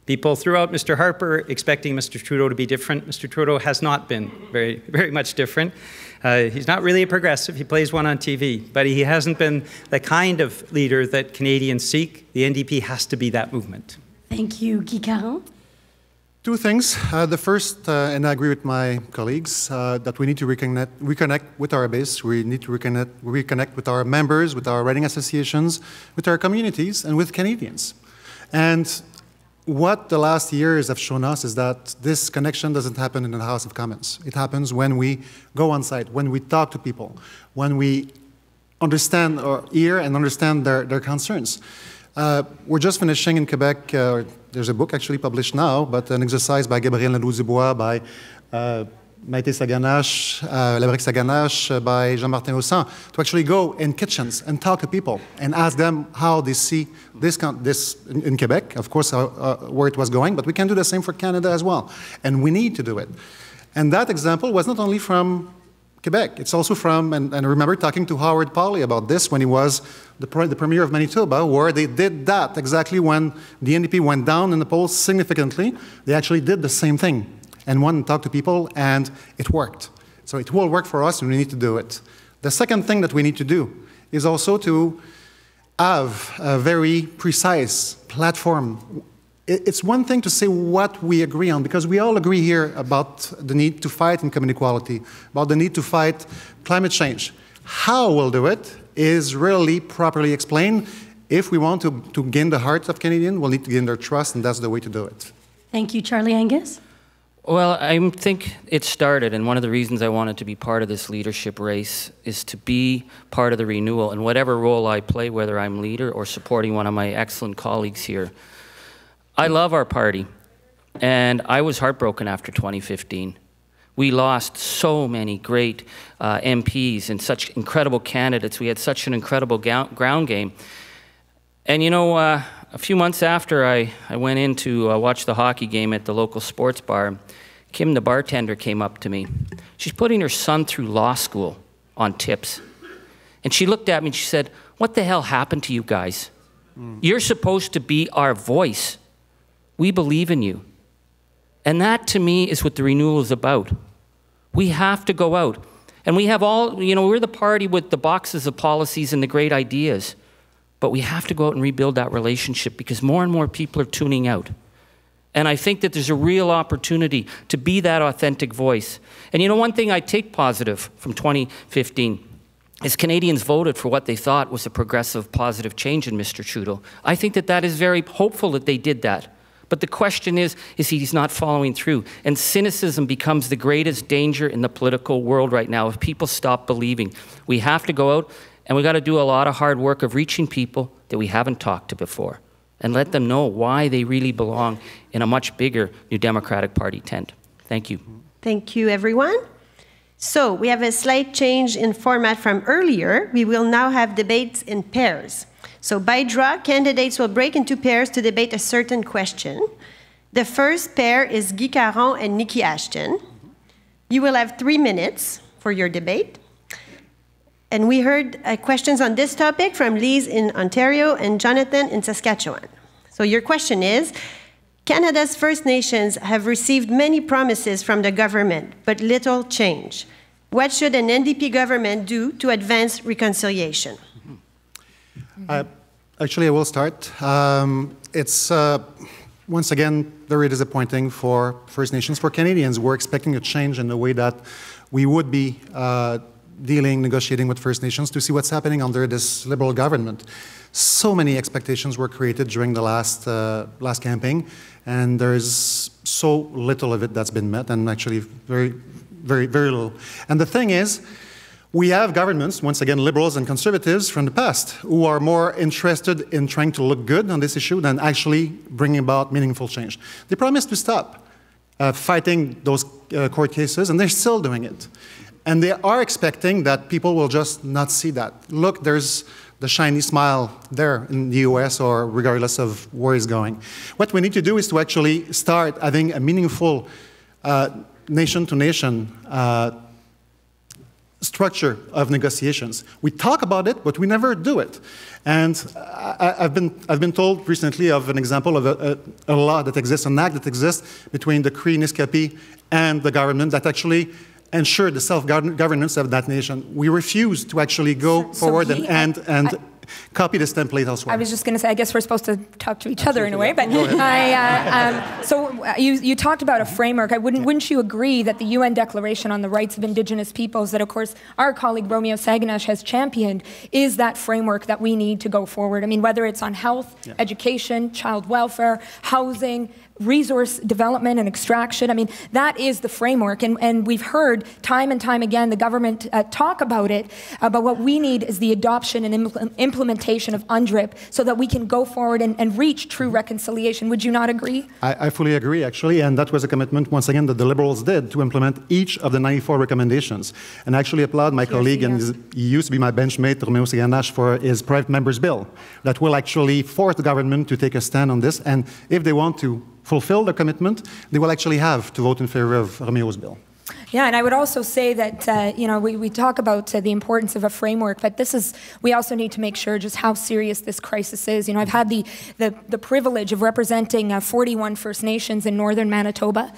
People threw out Mr. Harper expecting Mr. Trudeau to be different. Mr. Trudeau has not been very much different. He's not really a progressive. He plays one on TV, but he hasn't been the kind of leader that Canadians seek. The NDP has to be that movement. Thank you. Guy Caron? Two things. The first, and I agree with my colleagues, that we need to reconnect with our base. We need to reconnect with our members, with our riding associations, with our communities, and with Canadians. And what the last years have shown us is that this connection doesn't happen in the House of Commons. It happens when we go on site, when we talk to people, when we understand or hear and understand their concerns. We're just finishing in Quebec, there's a book actually published now, but an exercise by Gabriel Nadeau-Dubois, by Maïté Saganache, Labrique Saganache, by Jean-Martin Haussan, to actually go in kitchens and talk to people and ask them how they see this in Quebec, of course, where it was going, but we can do the same for Canada as well. And we need to do it. And that example was not only from Quebec, it's also from, and I remember talking to Howard Pauley about this when he was the Premier of Manitoba, where they did that exactly when the NDP went down in the polls significantly. They actually did the same thing and went and talked to people, and it worked. So it will work for us, and we need to do it. The second thing that we need to do is also to have a very precise platform. It's one thing to say what we agree on, because we all agree here about the need to fight income inequality, about the need to fight climate change. How we'll do it is really properly explained. If we want to gain the hearts of Canadians, we'll need to gain their trust, and that's the way to do it. Thank you. Charlie Angus? Well, I think it started, and one of the reasons I wanted to be part of this leadership race is to be part of the renewal, and whatever role I play, whether I'm leader or supporting one of my excellent colleagues here. I love our party, and I was heartbroken after 2015. We lost so many great MPs and such incredible candidates. We had such an incredible ground game. And you know, a few months after I went in to watch the hockey game at the local sports bar, Kim, the bartender, came up to me. She's putting her son through law school on tips. And she looked at me and she said, "What the hell happened to you guys? You're supposed to be our voice. We believe in you." And that, to me, is what the renewal is about. We have to go out. And we have all, you know, we're the party with the boxes of policies and the great ideas. But we have to go out and rebuild that relationship, because more and more people are tuning out. And I think that there's a real opportunity to be that authentic voice. And you know, one thing I take positive from 2015 is Canadians voted for what they thought was a progressive, positive change in Mr. Trudeau. I think that that is very hopeful that they did that. But the question is he's not following through. And cynicism becomes the greatest danger in the political world right now if people stop believing. We have to go out, and we got to do a lot of hard work of reaching people that we haven't talked to before. and let them know why they really belong in a much bigger New Democratic Party tent. Thank you. Thank you, everyone. So we have a slight change in format from earlier. We will now have debates in pairs. So by draw, candidates will break into pairs to debate a certain question. The first pair is Guy Caron and Nikki Ashton. You will have 3 minutes for your debate. And we heard questions on this topic from Lise in Ontario and Jonathan in Saskatchewan. So your question is, Canada's First Nations have received many promises from the government, but little change. What should an NDP government do to advance reconciliation? Actually, I will start. It's once again very disappointing for First Nations, for Canadians. We're expecting a change in the way that we would be negotiating with First Nations to see what's happening under this Liberal government. So many expectations were created during the last campaign, and there's so little of it that's been met, and actually very little. And the thing is, we have governments, once again, Liberals and Conservatives from the past, who are more interested in trying to look good on this issue than actually bringing about meaningful change. They promised to stop fighting those court cases, and they're still doing it. And they are expecting that people will just not see that. Look, there's the shiny smile there in the US, or regardless of where it's going. What we need to do is to actually start having a meaningful nation-to-nation structure of negotiations. We talk about it, but we never do it. And I've been told recently of an example of a law that exists, an act that exists between the Cree Niskapi and the government that actually ensure the self-governance of that nation. We refuse to actually go forward and copy this template elsewhere. I was just going to say, I guess we're supposed to talk to each other in a way, but you talked about a framework. Wouldn't you agree that the UN Declaration on the Rights of Indigenous Peoples, that of course our colleague Romeo Saganash has championed, is that framework that we need to go forward? I mean, whether it's on health, education, child welfare, housing, resource development and extraction. I mean, that is the framework. And we've heard time and time again the government talk about it, but what we need is the adoption and implementation of UNDRIP so that we can go forward and reach true reconciliation. Would you not agree? I fully agree, actually, and that was a commitment, once again, that the Liberals did to implement each of the 94 recommendations. And I actually applaud my colleague, and he used to be my benchmate, Romeo Saganash, for his private member's bill that will actually force the government to take a stand on this, and if they want to fulfill the commitment, they will actually have to vote in favor of Romeo's bill. Yeah, and I would also say that, we talk about the importance of a framework, but we also need to make sure just how serious this crisis is. I've had the privilege of representing 41 First Nations in northern Manitoba,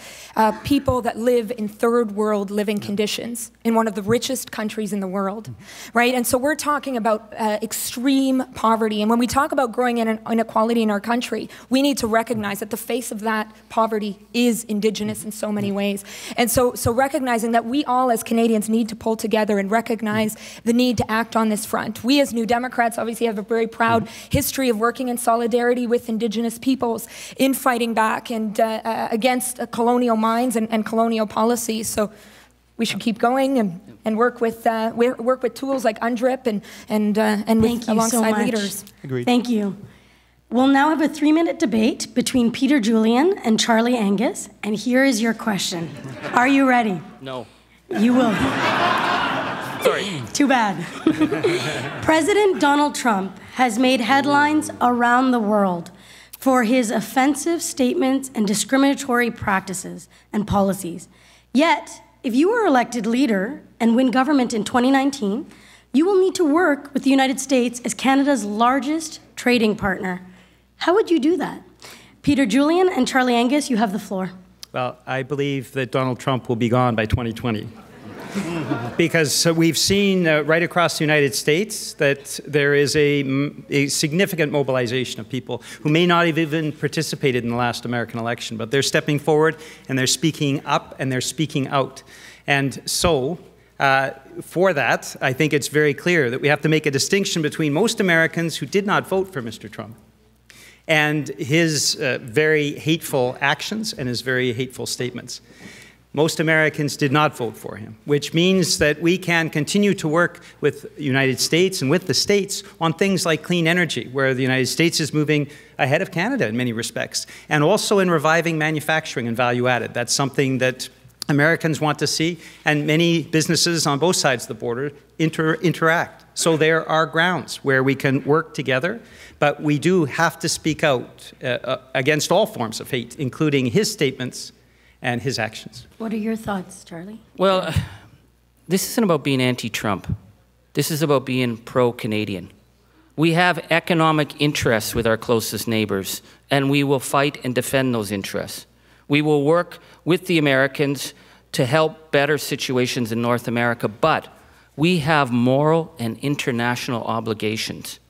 people that live in third world living conditions in one of the richest countries in the world, right? And so we're talking about extreme poverty. And when we talk about growing inequality in our country, we need to recognize that the face of that poverty is Indigenous in so many ways. And so recognizing that we all as Canadians need to pull together and recognize the need to act on this front. We as New Democrats obviously have a very proud history of working in solidarity with Indigenous peoples in fighting back and against colonial minds and colonial policies. So we should keep going and work with tools like UNDRIP and alongside leaders. Agreed. Thank you. We'll now have a 3-minute debate between Peter Julian and Charlie Angus, and here is your question. Are you ready? No. You will. Sorry. Too bad. President Donald Trump has made headlines around the world for his offensive statements and discriminatory practices and policies. Yet, if you are elected leader and win government in 2019, you will need to work with the United States as Canada's largest trading partner. How would you do that? Peter Julian and Charlie Angus, you have the floor. Well, I believe that Donald Trump will be gone by 2020. Because we've seen right across the United States that there is a significant mobilization of people who may not have even participated in the last American election, but they're stepping forward and they're speaking up and they're speaking out. And so, for that, I think it's very clear that we have to make a distinction between most Americans who did not vote for Mr. Trump and his very hateful actions and his very hateful statements. Most Americans did not vote for him, which means that we can continue to work with the United States and with the states on things like clean energy, where the United States is moving ahead of Canada in many respects, and also in reviving manufacturing and value added. That's something that Americans want to see, and many businesses on both sides of the border interact. So there are grounds where we can work together, but we do have to speak out against all forms of hate, including his statements and his actions. What are your thoughts, Charlie? Well, this isn't about being anti-Trump. This is about being pro-Canadian. We have economic interests with our closest neighbors, and we will fight and defend those interests. We will work with the Americans to help better situations in North America, but we have moral and international obligations.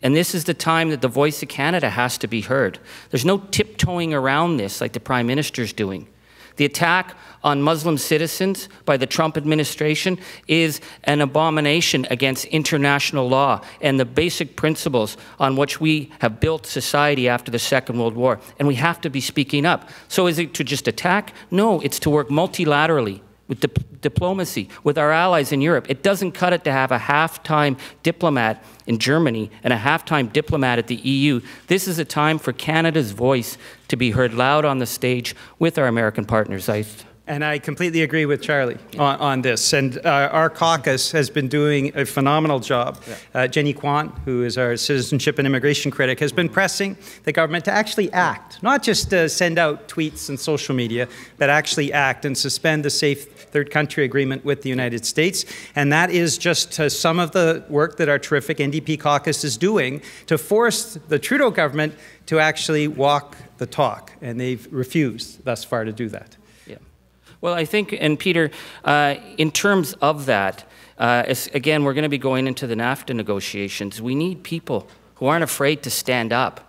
And this is the time that the voice of Canada has to be heard. There's no tiptoeing around this like the Prime Minister's doing. The attack on Muslim citizens by the Trump administration is an abomination against international law and the basic principles on which we have built society after the Second World War. And we have to be speaking up. So is it to just attack? No, it's to work multilaterally with diplomacy, with our allies in Europe. It doesn't cut it to have a half-time diplomat in Germany and a half-time diplomat at the EU. This is a time for Canada's voice to be heard loud on the stage with our American partners. And I completely agree with Charlie on this. And our caucus has been doing a phenomenal job. Jenny Kwan, who is our citizenship and immigration critic, has been pressing the government to actually act, not just send out tweets and social media, but actually act and suspend the Safe Third Country Agreement with the United States. And that is just some of the work that our terrific NDP caucus is doing to force the Trudeau government to actually walk the talk. And they've refused thus far to do that. Well, I think, and Peter, in terms of that, again, we're going to be going into the NAFTA negotiations. We need people who aren't afraid to stand up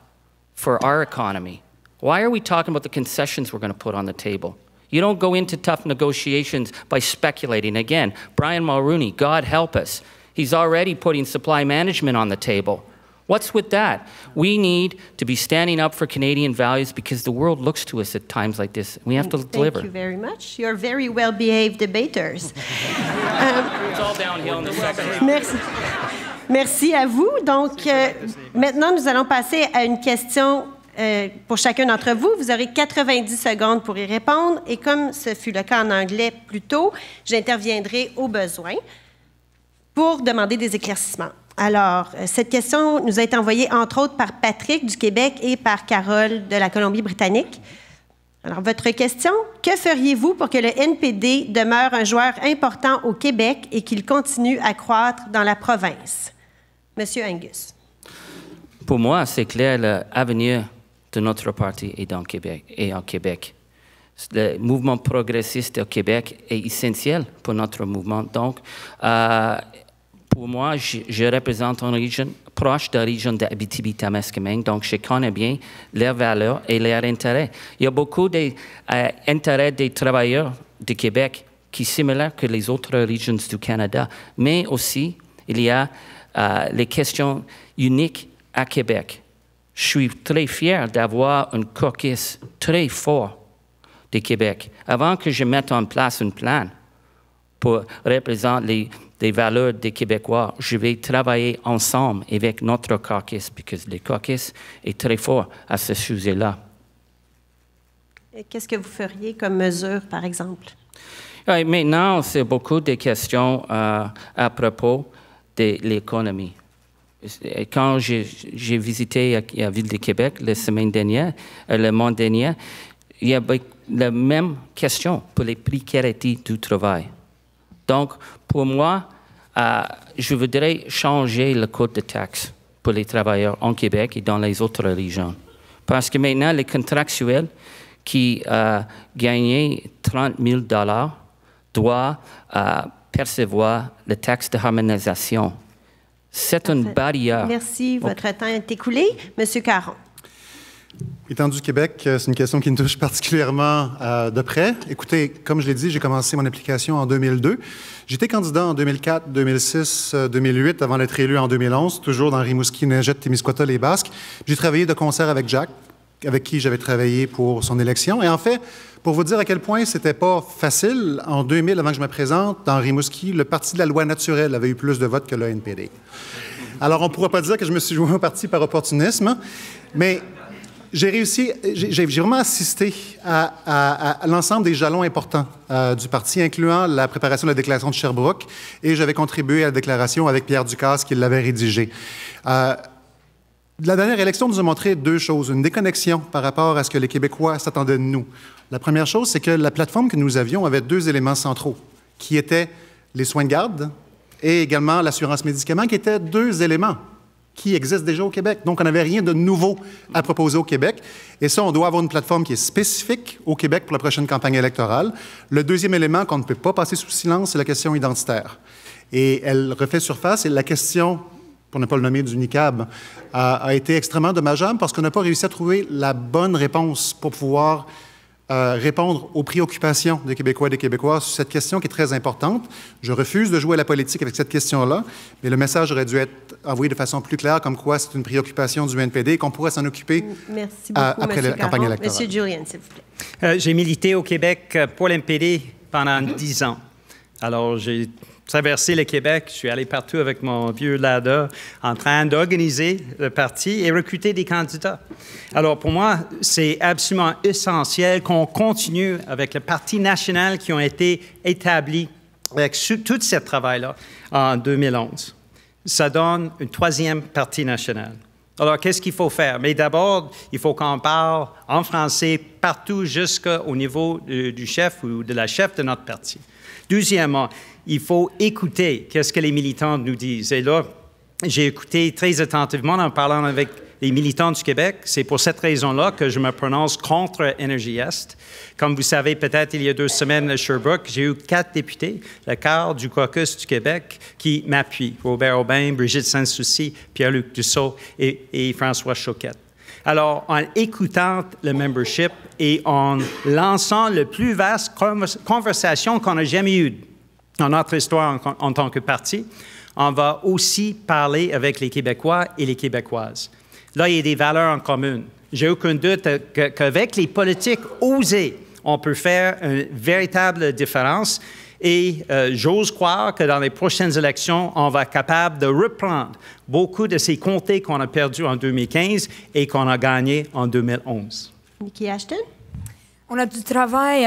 for our economy. Why are we talking about the concessions we're going to put on the table? You don't go into tough negotiations by speculating. Again, Brian Mulroney, God help us, he's already putting supply management on the table. What's with that? We need to be standing up for Canadian values because the world looks to us at times like this. We have to deliver. Thank you very much. You're very well-behaved debaters. It's all downhill in the second round. Merci. Merci à vous. Donc, maintenant, nous allons passer à une question pour chacun d'entre vous. Vous aurez 90 secondes pour y répondre. Et comme ce fut le cas en anglais plus tôt, j'interviendrai au besoin pour demander des éclaircissements. Alors, cette question nous a été envoyée, entre autres, par Patrick du Québec et par Carole de la Colombie-Britannique. Alors, votre question, que feriez-vous pour que le NPD demeure un joueur important au Québec et qu'il continue à croître dans la province? Monsieur Angus. Pour moi, c'est clair, l'avenir de notre parti est au Québec. Le mouvement progressiste au Québec est essentiel pour notre mouvement. Donc, pour moi, je représente une région proche de la région d'Abitibi-Témiscamingue, donc je connais bien leurs valeurs et leurs intérêts. Il y a beaucoup d'intérêts des travailleurs du Québec qui sont similaires que les autres régions du Canada, mais aussi il y a les questions uniques à Québec. Je suis très fier d'avoir un caucus très fort du Québec. Avant que je mette en place un plan pour représenter les valeurs des Québécois, je vais travailler ensemble avec notre caucus, parce que le caucus est très fort à ce sujet-là. Qu'est-ce que vous feriez comme mesure, par exemple? Maintenant, c'est beaucoup de questions à propos de l'économie. Quand j'ai visité la ville de Québec la semaine dernière, le mois dernier, il y avait la même question pour les précarités du travail. Donc, pour moi, je voudrais changer le code de taxe pour les travailleurs en Québec et dans les autres régions. Parce que maintenant, les contractuels qui gagnaient 30 000 $ doivent percevoir la taxe de harmonisation. C'est une barrière. Merci. Votre temps est écoulé. Monsieur Caron. Étant du Québec, c'est une question qui me touche particulièrement de près. Écoutez, comme je l'ai dit, j'ai commencé mon application en 2002. J'étais candidat en 2004, 2006, 2008, avant d'être élu en 2011, toujours dans Rimouski, Neigette, Témiscouata, les Basques. J'ai travaillé de concert avec Jacques avec qui j'avais travaillé pour son élection. Et en fait, pour vous dire à quel point c'était pas facile, en 2000, avant que je me présente, dans Rimouski, le Parti de la loi naturelle avait eu plus de votes que le NPD. Alors, on ne pourra pas dire que je me suis joint au parti par opportunisme, mais j'ai réussi, j'ai vraiment assisté à l'ensemble des jalons importants du parti, incluant la préparation de la déclaration de Sherbrooke, et j'avais contribué à la déclaration avec Pierre Ducasse qui l'avait rédigée. La dernière élection nous a montré deux choses. Une déconnexion par rapport à ce que les Québécois s'attendaient de nous. La première chose, c'est que la plateforme que nous avions avait deux éléments centraux, qui étaient les soins de garde et également l'assurance médicaments, qui étaient deux éléments qui existent déjà au Québec. Donc, on n'avait rien de nouveau à proposer au Québec. Et ça, on doit avoir une plateforme qui est spécifique au Québec pour la prochaine campagne électorale. Le deuxième élément qu'on ne peut pas passer sous silence, c'est la question identitaire. Et elle refait surface, et la question, pour ne pas le nommer, du NICAB, a été extrêmement dommageable parce qu'on n'a pas réussi à trouver la bonne réponse pour pouvoir répondre aux préoccupations des Québécois et des Québécoises sur cette question qui est très importante. Je refuse de jouer à la politique avec cette question-là, mais le message aurait dû être envoyé de façon plus claire, comme quoi c'est une préoccupation du NPD et qu'on pourrait s'en occuper après la campagne électorale. Monsieur Julian, s'il vous plaît. J'ai milité au Québec pour l'NPD pendant 10 ans. Alors, j'ai traversé le Québec, je suis allé partout avec mon vieux Lada en train d'organiser le parti et recruter des candidats. Alors, pour moi, c'est absolument essentiel qu'on continue avec le Parti national qui ont été établis avec tout ce travail-là en 2011. Ça donne un troisième Parti national. Alors, qu'est-ce qu'il faut faire? Mais d'abord, il faut qu'on parle en français partout jusqu'au niveau du chef ou de la chef de notre parti. Deuxièmement, il faut écouter qu'est-ce que les militants nous disent. Et là, j'ai écouté très attentivement en parlant avec les militants du Québec. C'est pour cette raison-là que je me prononce contre Énergie Est. Comme vous savez, peut-être il y a 2 semaines à Sherbrooke, j'ai eu 4 députés, le quart du caucus du Québec, qui m'appuient. Robert Aubin, Brigitte Sans-Souci, Pierre-Luc Dussault et François Choquette. Alors, en écoutant le membership et en lançant la plus vaste conversation qu'on a jamais eue dans notre histoire en tant que parti, on va aussi parler avec les Québécois et les Québécoises. Là, il y a des valeurs en commun. J'ai aucun doute qu'avec les politiques osées, on peut faire une véritable différence. Et j'ose croire que dans les prochaines élections, on va être capable de reprendre beaucoup de ces comtés qu'on a perdus en 2015 et qu'on a gagnés en 2011. Niki Ashton? On a du travail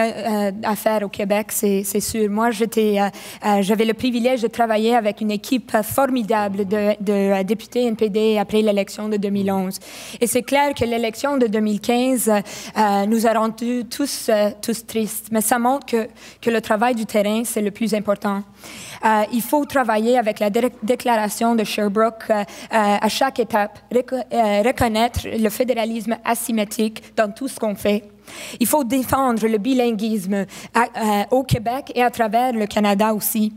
à faire au Québec, c'est sûr. Moi, j'avais le privilège de travailler avec une équipe formidable de députés NPD après l'élection de 2011. Et c'est clair que l'élection de 2015 nous a rendus tous tristes. Mais ça montre que le travail du terrain, c'est le plus important. Il faut travailler avec la déclaration de Sherbrooke à chaque étape, reconnaître le fédéralisme asymétrique dans tout ce qu'on fait. Il faut défendre le bilinguisme au Québec et à travers le Canada aussi.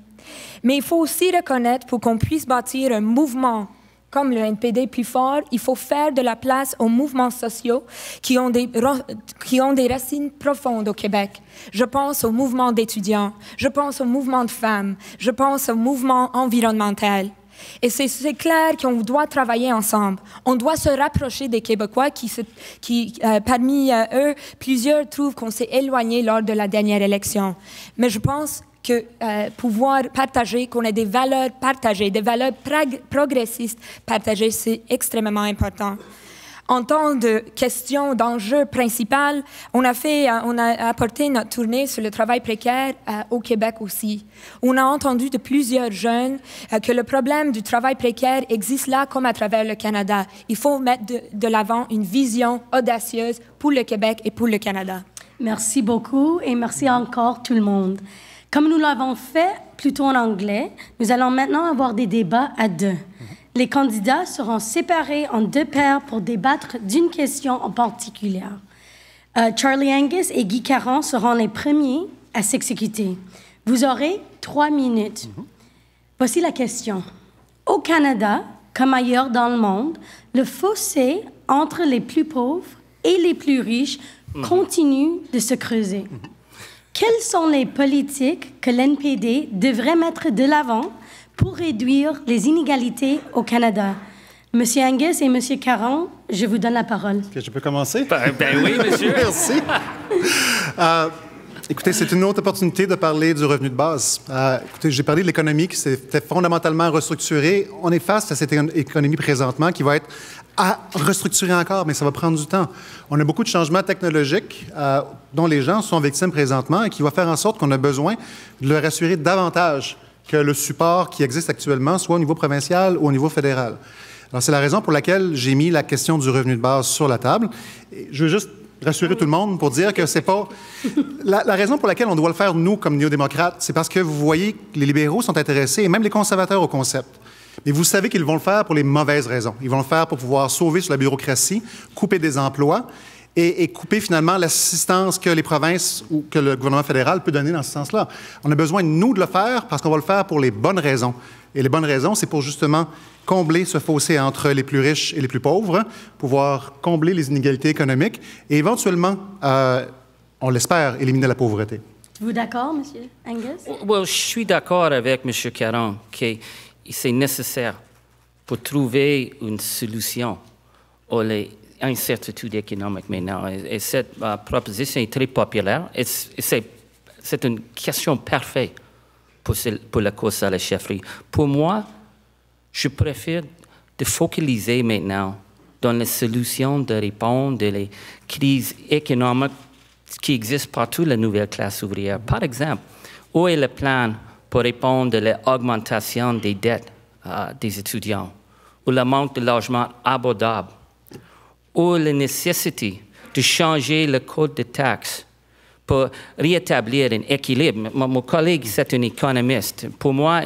Mais il faut aussi reconnaître, pour qu'on puisse bâtir un mouvement comme le NPD plus fort, il faut faire de la place aux mouvements sociaux qui ont des racines profondes au Québec. Je pense au mouvement d'étudiants, je pense au mouvement de femmes, je pense au mouvement environnemental. Et c'est clair qu'on doit travailler ensemble. On doit se rapprocher des Québécois parmi eux, plusieurs trouvent qu'on s'est éloigné lors de la dernière élection. Mais je pense que pouvoir partager, qu'on ait des valeurs partagées, des valeurs progressistes partagées, c'est extrêmement important. En temps de questions, d'enjeux principaux, on a apporté notre tournée sur le travail précaire au Québec aussi. On a entendu de plusieurs jeunes que le problème du travail précaire existe là comme à travers le Canada. Il faut mettre de l'avant une vision audacieuse pour le Québec et pour le Canada. Merci beaucoup et merci encore tout le monde. Comme nous l'avons fait plutôt en anglais, nous allons maintenant avoir des débats à deux. Les candidats seront séparés en 2 paires pour débattre d'une question en particulier. Charlie Angus et Guy Caron seront les premiers à s'exécuter. Vous aurez 3 minutes. Voici la question. Au Canada, comme ailleurs dans le monde, le fossé entre les plus pauvres et les plus riches continue de se creuser. Quelles sont les politiques que l'NPD devrait mettre de l'avant pour réduire les inégalités au Canada? Monsieur Angus et Monsieur Caron, je vous donne la parole. Est-ce que je peux commencer? Ben oui, monsieur. Merci. Écoutez, c'est une autre opportunité de parler du revenu de base. Écoutez, j'ai parlé de l'économie qui s'était fondamentalement restructurée. On est face à cette économie présentement qui va être à restructurer encore, mais ça va prendre du temps. On a beaucoup de changements technologiques dont les gens sont victimes présentement et qui va faire en sorte qu'on a besoin de leur assurer davantage que le support qui existe actuellement, soit au niveau provincial ou au niveau fédéral. Alors, c'est la raison pour laquelle j'ai mis la question du revenu de base sur la table. Et je veux juste rassurer tout le monde pour dire que c'est pas... La raison pour laquelle on doit le faire, nous, comme néo-démocrates, c'est parce que vous voyez que les libéraux sont intéressés, et même les conservateurs, au concept. Mais vous savez qu'ils vont le faire pour les mauvaises raisons. Ils vont le faire pour pouvoir sauver sur la bureaucratie, couper des emplois et couper finalement l'assistance que les provinces ou que le gouvernement fédéral peut donner dans ce sens-là. On a besoin, nous, de le faire parce qu'on va le faire pour les bonnes raisons. Et les bonnes raisons, c'est pour justement combler ce fossé entre les plus riches et les plus pauvres, pouvoir combler les inégalités économiques et éventuellement, on l'espère, éliminer la pauvreté. Êtes-vous d'accord, Monsieur Angus? Well, je suis d'accord avec M. Caron que c'est nécessaire pour trouver une solution aux incertitudes économiques maintenant. Et cette proposition est très populaire. C'est une question parfaite pour la course à la chefferie. Pour moi, je préfère de focaliser maintenant dans les solutions de répondre aux crises économiques qui existent partout la nouvelle classe ouvrière. Par exemple, où est le plan pour répondre à l'augmentation des dettes des étudiants, ou le manque de logements abordables, ou la nécessité de changer le code de taxes pour rétablir un équilibre. Mon collègue, c'est un économiste. Pour moi,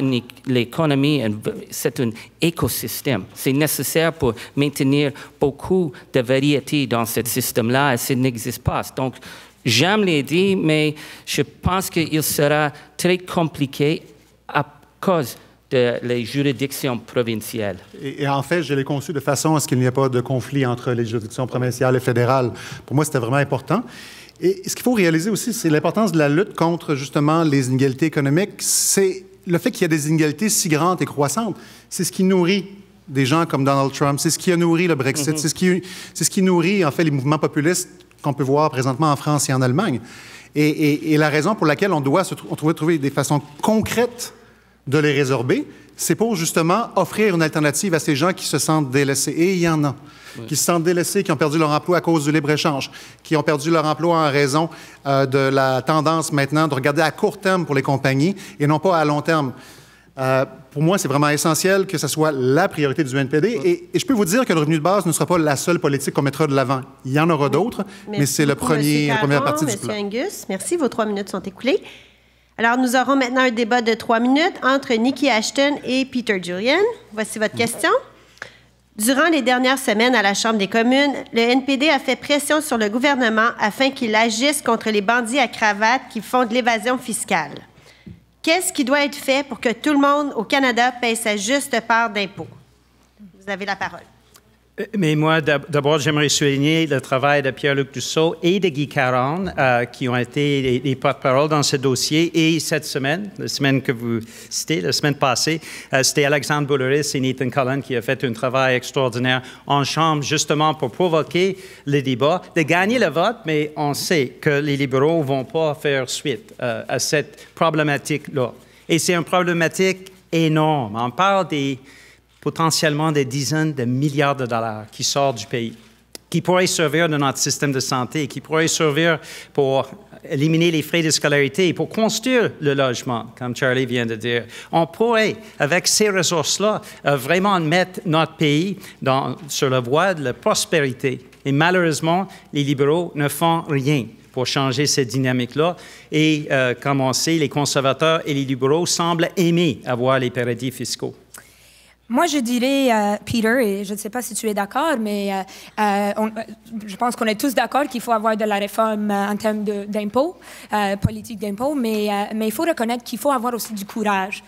l'économie, c'est un écosystème. C'est nécessaire pour maintenir beaucoup de variété dans ce système-là, et ça n'existe pas. Donc, j'aime l'idée, mais je pense qu'il sera très compliqué à cause de les juridictions provinciales. Et en fait, je l'ai conçu de façon à ce qu'il n'y ait pas de conflit entre les juridictions provinciales et fédérales. Pour moi, c'était vraiment important. Et ce qu'il faut réaliser aussi, c'est l'importance de la lutte contre, justement, les inégalités économiques. C'est le fait qu'il y a des inégalités si grandes et croissantes. C'est ce qui nourrit des gens comme Donald Trump. C'est ce qui a nourri le Brexit. C'est ce qui nourrit, en fait, les mouvements populistes qu'on peut voir présentement en France et en Allemagne. Et la raison pour laquelle on doit trouver des façons concrètes de les résorber, c'est pour justement offrir une alternative à ces gens qui se sentent délaissés. Et il y en a. Oui. Qui se sentent délaissés, qui ont perdu leur emploi à cause du libre-échange, qui ont perdu leur emploi en raison de la tendance maintenant de regarder à court terme pour les compagnies et non pas à long terme. Pour moi, c'est vraiment essentiel que ce soit la priorité du NPD. Et je peux vous dire que le revenu de base ne sera pas la seule politique qu'on mettra de l'avant. Il y en aura d'autres, mais c'est la première partie du plan. Monsieur Angus, merci. Vos 3 minutes sont écoulées. Alors, nous aurons maintenant un débat de 3 minutes entre Niki Ashton et Peter Julian. Voici votre question. Durant les dernières semaines à la Chambre des communes, le NPD a fait pression sur le gouvernement afin qu'il agisse contre les bandits à cravate qui font de l'évasion fiscale. Qu'est-ce qui doit être fait pour que tout le monde au Canada paye sa juste part d'impôts? Vous avez la parole. Mais moi, d'abord, j'aimerais souligner le travail de Pierre-Luc Dussault et de Guy Caron, qui ont été les porte-parole dans ce dossier. Et cette semaine, la semaine que vous citez, la semaine passée, c'était Alexandre Boulouris et Nathan Cullen qui ont fait un travail extraordinaire en Chambre, justement pour provoquer le débat, de gagner le vote, mais on sait que les libéraux ne vont pas faire suite à cette problématique-là. Et c'est une problématique énorme. On parle potentiellement des dizaines de milliards de dollars qui sortent du pays, qui pourraient servir de notre système de santé, qui pourraient servir pour éliminer les frais de scolarité, pour construire le logement, comme Charlie vient de dire. On pourrait, avec ces ressources-là, vraiment mettre notre pays sur la voie de la prospérité. Et malheureusement, les libéraux ne font rien pour changer cette dynamique-là. Et comme on sait, les conservateurs et les libéraux semblent aimer avoir les paradis fiscaux. Moi, je dirais, Peter, et je ne sais pas si tu es d'accord, mais je pense qu'on est tous d'accord qu'il faut avoir de la réforme en termes d'impôts, politique d'impôts, mais il faut reconnaître qu'il faut avoir aussi du courage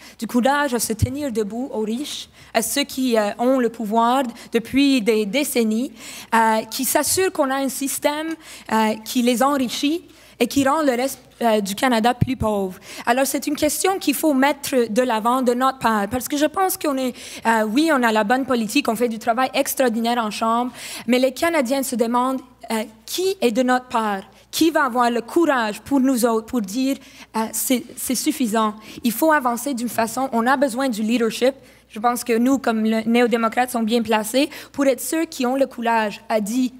à se tenir debout aux riches, à ceux qui ont le pouvoir depuis des décennies, qui s'assurent qu'on a un système qui les enrichit et qui rend le reste du Canada plus pauvre. Alors, c'est une question qu'il faut mettre de l'avant de notre part, parce que je pense qu'on est, oui, on a la bonne politique, on fait du travail extraordinaire en Chambre, mais les Canadiens se demandent qui est de notre part, qui va avoir le courage pour nous autres, pour dire c'est suffisant. Il faut avancer d'une façon, on a besoin du leadership. Je pense que nous, comme néo-démocrates, sommes bien placés pour être ceux qui ont le courage à dire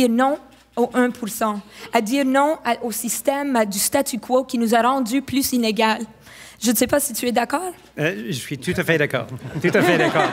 non au 1%, à dire non au système du statu quo qui nous a rendus plus inégaux. Je ne sais pas si tu es d'accord. Je suis tout à fait d'accord. Tout à fait d'accord.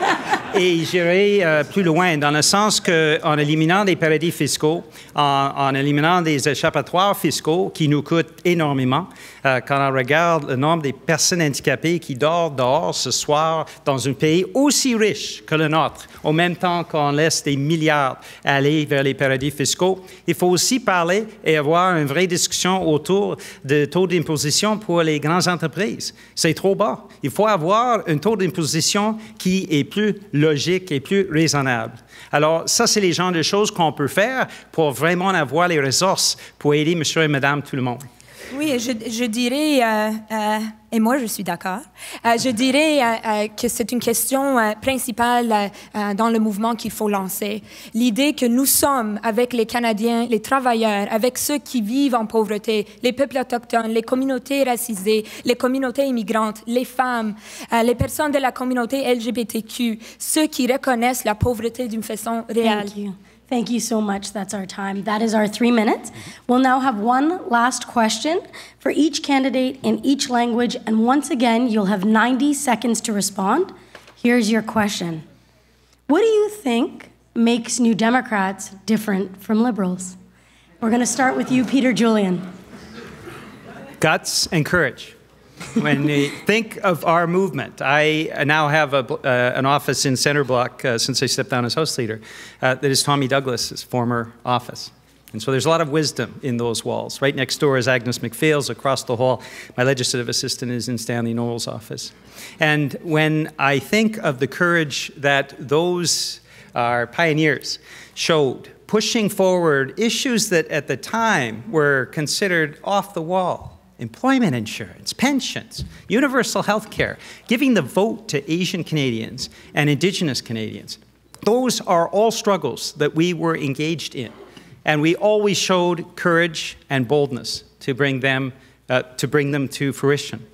Et j'irai plus loin, dans le sens qu'en éliminant des paradis fiscaux, en éliminant des échappatoires fiscaux qui nous coûtent énormément, quand on regarde le nombre des personnes handicapées qui dorment dehors ce soir dans un pays aussi riche que le nôtre, au même temps qu'on laisse des milliards aller vers les paradis fiscaux, il faut aussi parler et avoir une vraie discussion autour de taux d'imposition pour les grandes entreprises. C'est trop bas. Il faut avoir un taux d'imposition qui est plus logique et plus raisonnable. Alors, ça, c'est les genres de choses qu'on peut faire pour vraiment avoir les ressources pour aider monsieur et madame tout le monde. Oui, je dirais, et moi je suis d'accord, je dirais que c'est une question principale dans le mouvement qu'il faut lancer. L'idée que nous sommes avec les Canadiens, les travailleurs, avec ceux qui vivent en pauvreté, les peuples autochtones, les communautés racisées, les communautés immigrantes, les femmes, les personnes de la communauté LGBTQ, ceux qui reconnaissent la pauvreté d'une façon réelle. Thank you. Thank you so much. That's our time. That is our 3 minutes. We'll now have one last question for each candidate in each language. And once again, you'll have 90 seconds to respond. Here's your question. What do you think makes New Democrats different from Liberals? We're going to start with you, Peter Julian. Guts and courage. When you think of our movement, I now have an office in Centre Block since I stepped down as House Leader. That is Tommy Douglas's former office. And so there's a lot of wisdom in those walls. Right next door is Agnes McPhail's. Across the hall, my legislative assistant is in Stanley Noel's office. And when I think of the courage that those our pioneers showed, pushing forward issues that at the time were considered off the wall, employment insurance, pensions, universal health care, giving the vote to Asian Canadians and Indigenous Canadians. Those are all struggles that we were engaged in. And we always showed courage and boldness to bring them to fruition.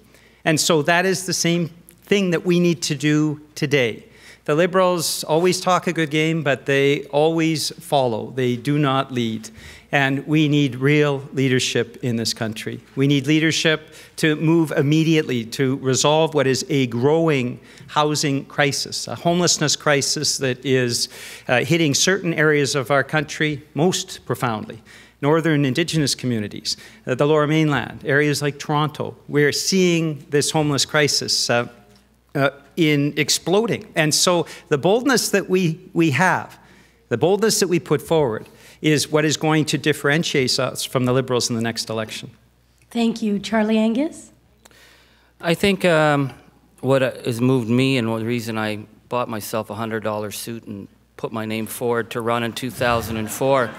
And so that is the same thing that we need to do today. The Liberals always talk a good game, but they always follow. They do not lead. And we need real leadership in this country. We need leadership to move immediately to resolve what is a growing housing crisis, a homelessness crisis that is hitting certain areas of our country most profoundly. Northern Indigenous communities, the Lower Mainland, areas like Toronto. We're seeing this homeless crisis in exploding. And so the boldness that we have, the boldness that we put forward, is what is going to differentiate us from the Liberals in the next election. Thank you. Charlie Angus? I think what has moved me and the reason I bought myself a $100 suit and put my name forward to run in 2004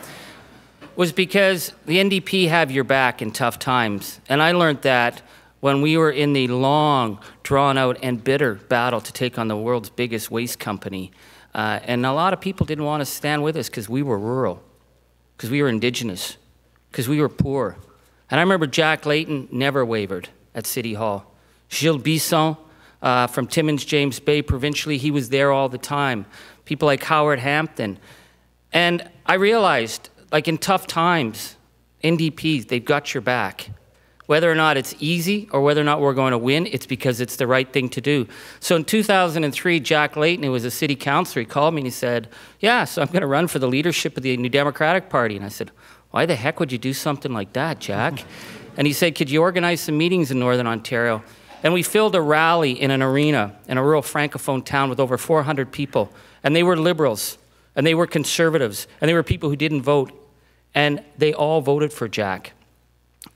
was because the NDP have your back in tough times. And I learned that when we were in the long, drawn-out and bitter battle to take on the world's biggest waste company. And a lot of people didn't want to stand with us because we were rural, because we were Indigenous, because we were poor. And I remember Jack Layton never wavered at City Hall. Gilles Bisson from Timmins, James Bay, provincially, he was there all the time. People like Howard Hampton. And I realized, like in tough times, NDPs, they've got your back. Whether or not it's easy or whether or not we're going to win, it's because it's the right thing to do. So in 2003, Jack Layton, who was a city councillor, he called me and he said, yeah, so I'm going to run for the leadership of the New Democratic Party. And I said, why the heck would you do something like that, Jack? And he said, could you organize some meetings in Northern Ontario? And we filled a rally in an arena in a rural Francophone town with over 400 people. And they were Liberals, and they were Conservatives, and they were people who didn't vote. And they all voted for Jack.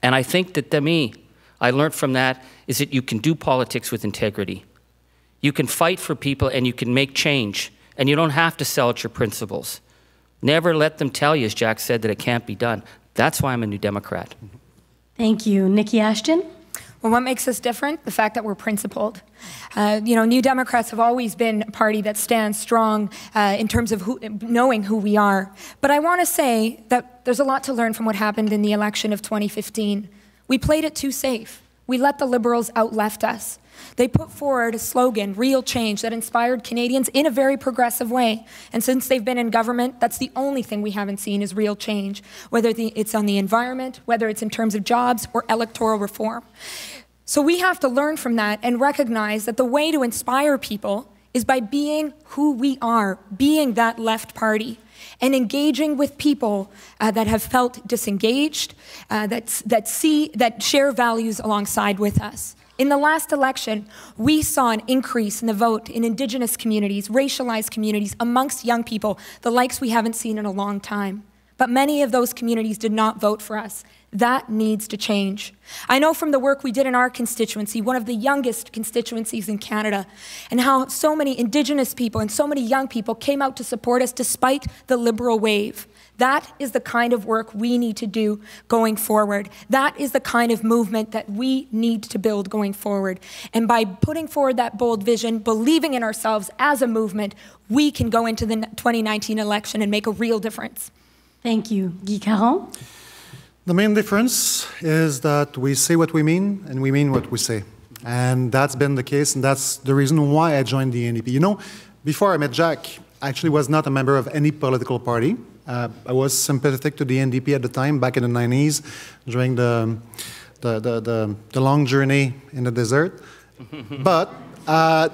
And I think that to me, I learned from that is that you can do politics with integrity. You can fight for people and you can make change. And you don't have to sell out your principles. Never let them tell you, as Jack said, that it can't be done. That's why I'm a New Democrat. Thank you. Nikki Ashton? Well, what makes us different? The fact that we're principled. New Democrats have always been a party that stands strong in terms of knowing who we are. But I want to say that there's a lot to learn from what happened in the election of 2015. We played it too safe. We let the Liberals out-left us. They put forward a slogan, real change, that inspired Canadians in a very progressive way. And since they've been in government, that's the only thing we haven't seen is real change, whether it's on the environment, whether it's in terms of jobs or electoral reform. So we have to learn from that and recognize that the way to inspire people is by being who we are, being that left party, and engaging with people that have felt disengaged, that share values alongside with us. In the last election, we saw an increase in the vote in Indigenous communities, racialized communities, amongst young people, the likes we haven't seen in a long time. But many of those communities did not vote for us. That needs to change. I know from the work we did in our constituency, one of the youngest constituencies in Canada, and how so many Indigenous people and so many young people came out to support us despite the Liberal wave. That is the kind of work we need to do going forward. That is the kind of movement that we need to build going forward. And by putting forward that bold vision, believing in ourselves as a movement, we can go into the 2019 election and make a real difference. Thank you. Guy Caron? The main difference is that we say what we mean and we mean what we say. And that's been the case, and that's the reason why I joined the NDP. You know, before I met Jack, I actually was not a member of any political party. I was sympathetic to the NDP at the time, back in the 90s, during the long journey in the desert. But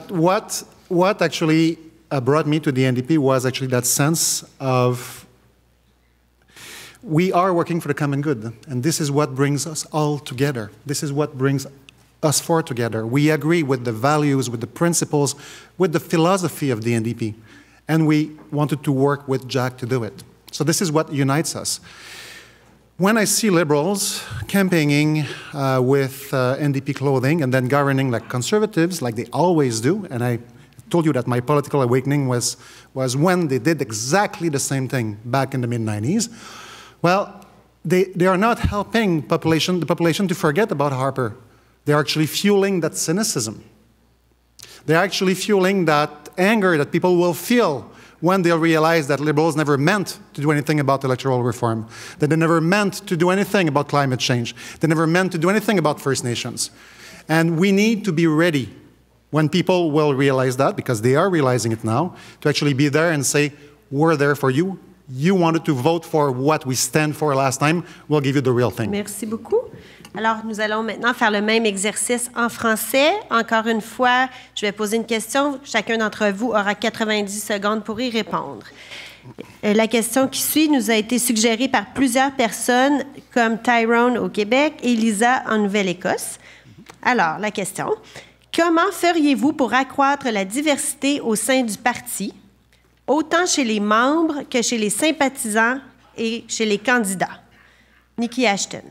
what actually brought me to the NDP was actually that sense of we are working for the common good, and this is what brings us all together. This is what brings us four together. We agree with the values, with the principles, with the philosophy of the NDP, and we wanted to work with Jack to do it. So this is what unites us. When I see Liberals campaigning with NDP clothing and then governing like Conservatives, like they always do, and I told you that my political awakening was when they did exactly the same thing back in the mid-90s, well, they are not helping the population to forget about Harper. They're actually fueling that cynicism. They're actually fueling that anger that people will feel when they'll realize that Liberals never meant to do anything about electoral reform, that they never meant to do anything about climate change, they never meant to do anything about First Nations. And we need to be ready when people will realize that, because they are realizing it now, to actually be there and say, we're there for you. You wanted to vote for what we stand for last time, we'll give you the real thing. Merci beaucoup. Alors, nous allons maintenant faire le même exercice en français. Encore une fois, je vais poser une question. Chacun d'entre vous aura 90 secondes pour y répondre. La question qui suit nous a été suggérée par plusieurs personnes, comme Tyrone au Québec et Lisa en Nouvelle-Écosse. Alors, la question. Comment feriez-vous pour accroître la diversité au sein du parti, autant chez les membres que chez les sympathisants et chez les candidats? Nikki Ashton.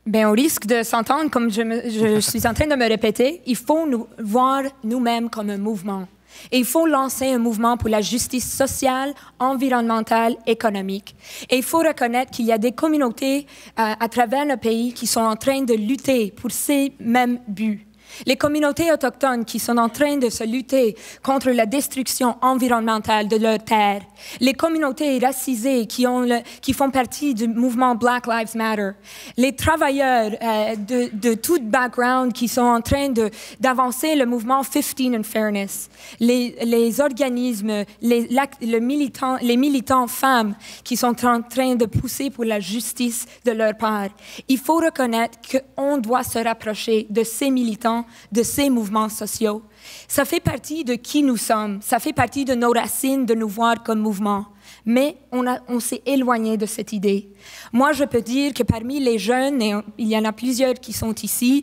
Bien, au risque de s'entendre, comme je suis en train de me répéter, il faut nous voir nous-mêmes comme un mouvement. Et il faut lancer un mouvement pour la justice sociale, environnementale, économique. Et il faut reconnaître qu'il y a des communautés à travers le pays qui sont en train de lutter pour ces mêmes buts. Les communautés autochtones qui sont en train de se lutter contre la destruction environnementale de leurs terres. Les communautés racisées qui font partie du mouvement Black Lives Matter. Les travailleurs de tout background qui sont en train d'avancer le mouvement 15 and Fairness. Les organismes, les militants femmes qui sont en train de pousser pour la justice de leur part. Il faut reconnaître qu'on doit se rapprocher de ces militants, de ces mouvements sociaux. Ça fait partie de qui nous sommes, ça fait partie de nos racines de nous voir comme mouvement. Mais on s'est éloigné de cette idée. Moi, je peux dire que parmi les jeunes, et il y en a plusieurs qui sont ici,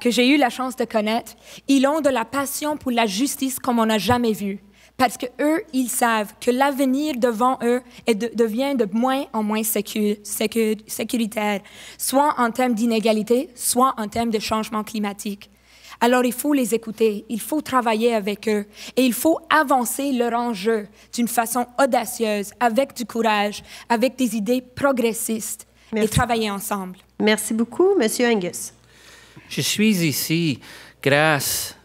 que j'ai eu la chance de connaître, ils ont de la passion pour la justice comme on n'a jamais vu. Parce qu'eux, ils savent que l'avenir devant eux devient de moins en moins sécuritaire, soit en termes d'inégalité, soit en termes de changement climatique. Alors, il faut les écouter, il faut travailler avec eux et il faut avancer leur enjeu d'une façon audacieuse, avec du courage, avec des idées progressistes. et travailler ensemble. Merci beaucoup, Monsieur Angus. Je suis ici grâce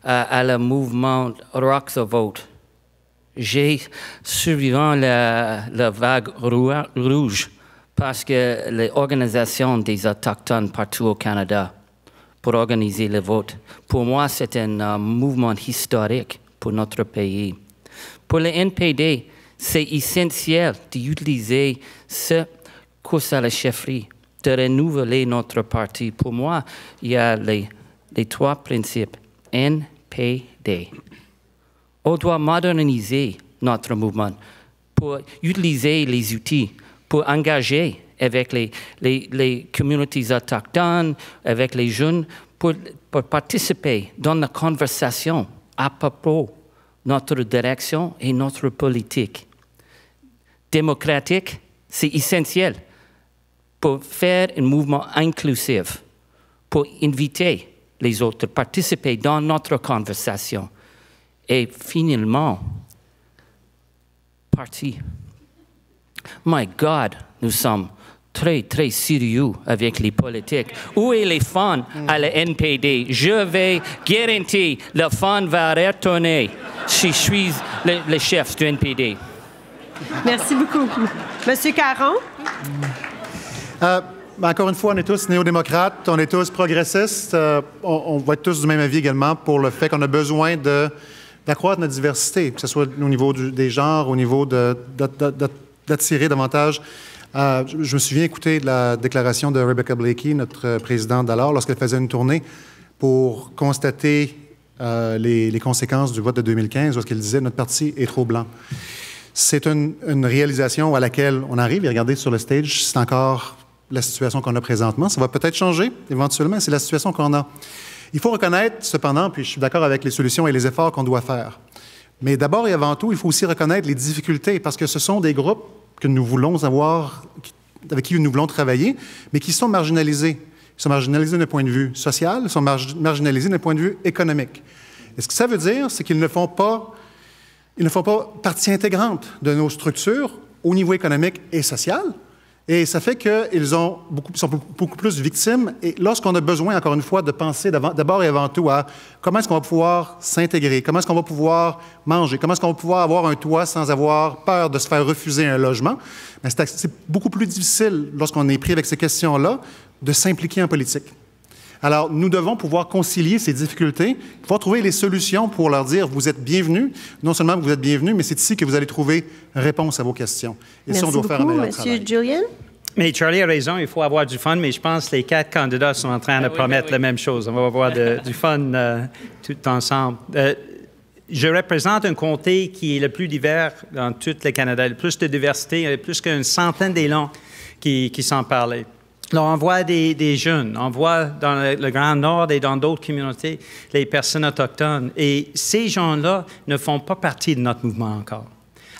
à le mouvement Rock the Vote. J'ai survécu la vague rouge parce que l'Organisation des Autochtones partout au Canada pour organiser le vote. Pour moi, c'est un mouvement historique pour notre pays. Pour le NPD, c'est essentiel d'utiliser ce course à la chefferie, de renouveler notre parti. Pour moi, il y a les 3 principes NPD. On doit moderniser notre mouvement pour utiliser les outils, pour engager avec les communautés autochtones, avec les jeunes, pour participer dans la conversation à propos de notre direction et notre politique. Démocratique, c'est essentiel pour faire un mouvement inclusif, pour inviter les autres à participer dans notre conversation. Et finalement, parti. My God, nous sommes très, très sérieux avec les politiques. Où est les fonds à la NPD? Je vais garantir le fonds va retourner si je suis le chef du NPD. Merci beaucoup. Monsieur Caron? Encore une fois, on est tous néo-démocrates, on est tous progressistes. On va être tous du même avis également pour le fait qu'on a besoin d'accroître notre diversité, que ce soit au niveau des genres, au niveau d'attirer davantage. Je me souviens écouter de la déclaration de Rebecca Blakey, notre présidente d'alors, lorsqu'elle faisait une tournée pour constater les conséquences du vote de 2015, lorsqu'elle disait « Notre parti est trop blanc ». C'est une réalisation à laquelle on arrive. Et regardez sur le stage, c'est encore la situation qu'on a présentement. Ça va peut-être changer éventuellement, c'est la situation qu'on a. Il faut reconnaître, cependant, puis je suis d'accord avec les solutions et les efforts qu'on doit faire. Mais d'abord et avant tout, il faut aussi reconnaître les difficultés, parce que ce sont des groupes que nous voulons avoir, avec qui nous voulons travailler, mais qui sont marginalisés. Ils sont marginalisés d'un point de vue social, ils sont marginalisés d'un point de vue économique. Et ce que ça veut dire, c'est qu'ils ne font pas partie intégrante de nos structures au niveau économique et social. Et ça fait qu'ils sont beaucoup plus victimes. Et lorsqu'on a besoin, encore une fois, de penser d'abord et avant tout à comment est-ce qu'on va pouvoir s'intégrer, comment est-ce qu'on va pouvoir manger, comment est-ce qu'on va pouvoir avoir un toit sans avoir peur de se faire refuser un logement, bien, c'est beaucoup plus difficile, lorsqu'on est pris avec ces questions-là, de s'impliquer en politique. Alors, nous devons pouvoir concilier ces difficultés, pouvoir trouver les solutions pour leur dire « vous êtes bienvenus ». Non seulement vous êtes bienvenus, mais c'est ici que vous allez trouver réponse à vos questions. Et merci ça, on doit beaucoup, faire un meilleur travail. Monsieur Julian? Mais Charlie a raison, il faut avoir du fun, mais je pense que les 4 candidats sont en train de promettre la même chose. On va avoir du fun tout ensemble. Je représente un comté qui est le plus divers dans tout le Canada. Il y a plus de diversité, il y a plus qu'une centaine d'élangs qui s'en parlaient. Alors, on voit des jeunes, on voit dans le Grand Nord et dans d'autres communautés les personnes autochtones. Et ces gens-là ne font pas partie de notre mouvement encore.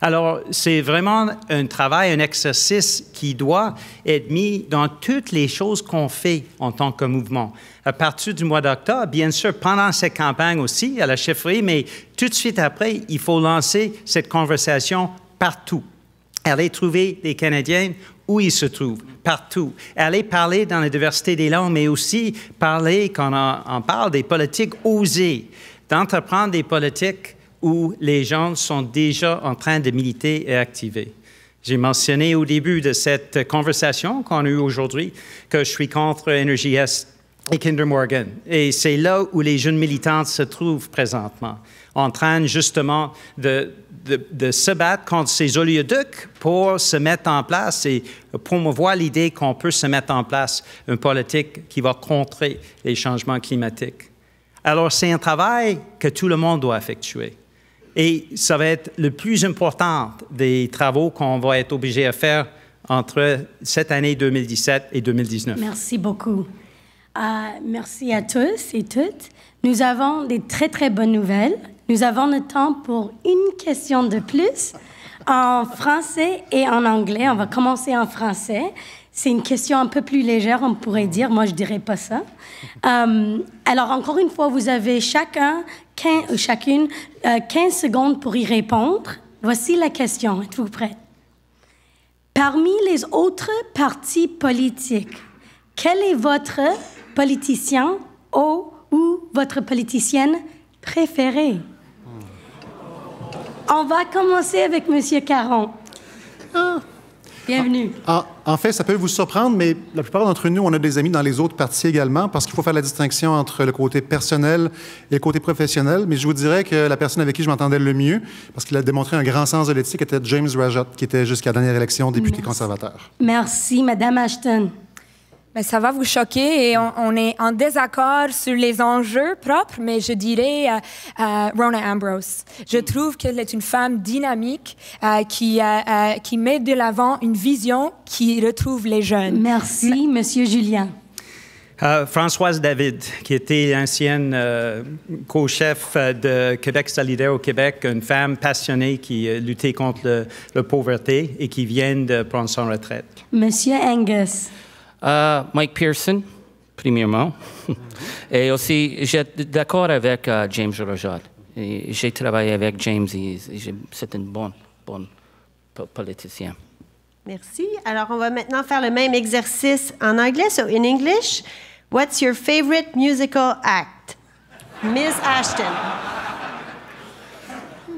Alors, c'est vraiment un travail, un exercice qui doit être mis dans toutes les choses qu'on fait en tant que mouvement. À partir du mois d'octobre, bien sûr, pendant cette campagne aussi, à la chefferie, mais tout de suite après, il faut lancer cette conversation partout. Aller trouver des Canadiens où ils se trouvent, partout. Aller parler dans la diversité des langues, mais aussi parler, quand on parle des politiques osées, d'entreprendre des politiques où les gens sont déjà en train de militer et activer. J'ai mentionné au début de cette conversation qu'on a eue aujourd'hui que je suis contre Energy Est et Kinder Morgan. Et c'est là où les jeunes militantes se trouvent présentement, en train justement de se battre contre ces oléoducs pour se mettre en place et promouvoir l'idée qu'on peut se mettre en place une politique qui va contrer les changements climatiques. Alors, c'est un travail que tout le monde doit effectuer. Et ça va être le plus important des travaux qu'on va être obligé à faire entre cette année 2017 et 2019. Merci beaucoup. Merci à tous et toutes. Nous avons des très, très bonnes nouvelles. Nous avons le temps pour une question de plus en français et en anglais. On va commencer en français. C'est une question un peu plus légère, on pourrait dire. Moi, je ne dirais pas ça. Alors, encore une fois, vous avez chacune 15 secondes pour y répondre. Voici la question. Êtes-vous prêts? Parmi les autres partis politiques, quel est votre politicien ou votre politicienne préférée? On va commencer avec M. Caron. Bienvenue. En fait, ça peut vous surprendre, mais la plupart d'entre nous, on a des amis dans les autres partis également, parce qu'il faut faire la distinction entre le côté personnel et le côté professionnel. Mais je vous dirais que la personne avec qui je m'entendais le mieux, parce qu'il a démontré un grand sens de l'éthique, était James Rajat, qui était jusqu'à la dernière élection député conservateur. Merci, Madame Ashton. Mais ça va vous choquer et on est en désaccord sur les enjeux propres, mais je dirais Rona Ambrose. Je trouve qu'elle est une femme dynamique qui met de l'avant une vision qui retrouve les jeunes. Merci, Monsieur Julien. Françoise David, qui était l'ancienne co-chef de Québec solidaire au Québec, une femme passionnée qui luttait contre la pauvreté et qui vient de prendre son retraite. Monsieur Angus. Mike Pearson, premièrement. Et aussi, j'ai d'accord avec James Rajat. J'ai travaillé avec James et c'est un bon politicien. Merci. Alors, on va maintenant faire le même exercice en anglais. So, in English, what's your favorite musical act? Ms. Ashton.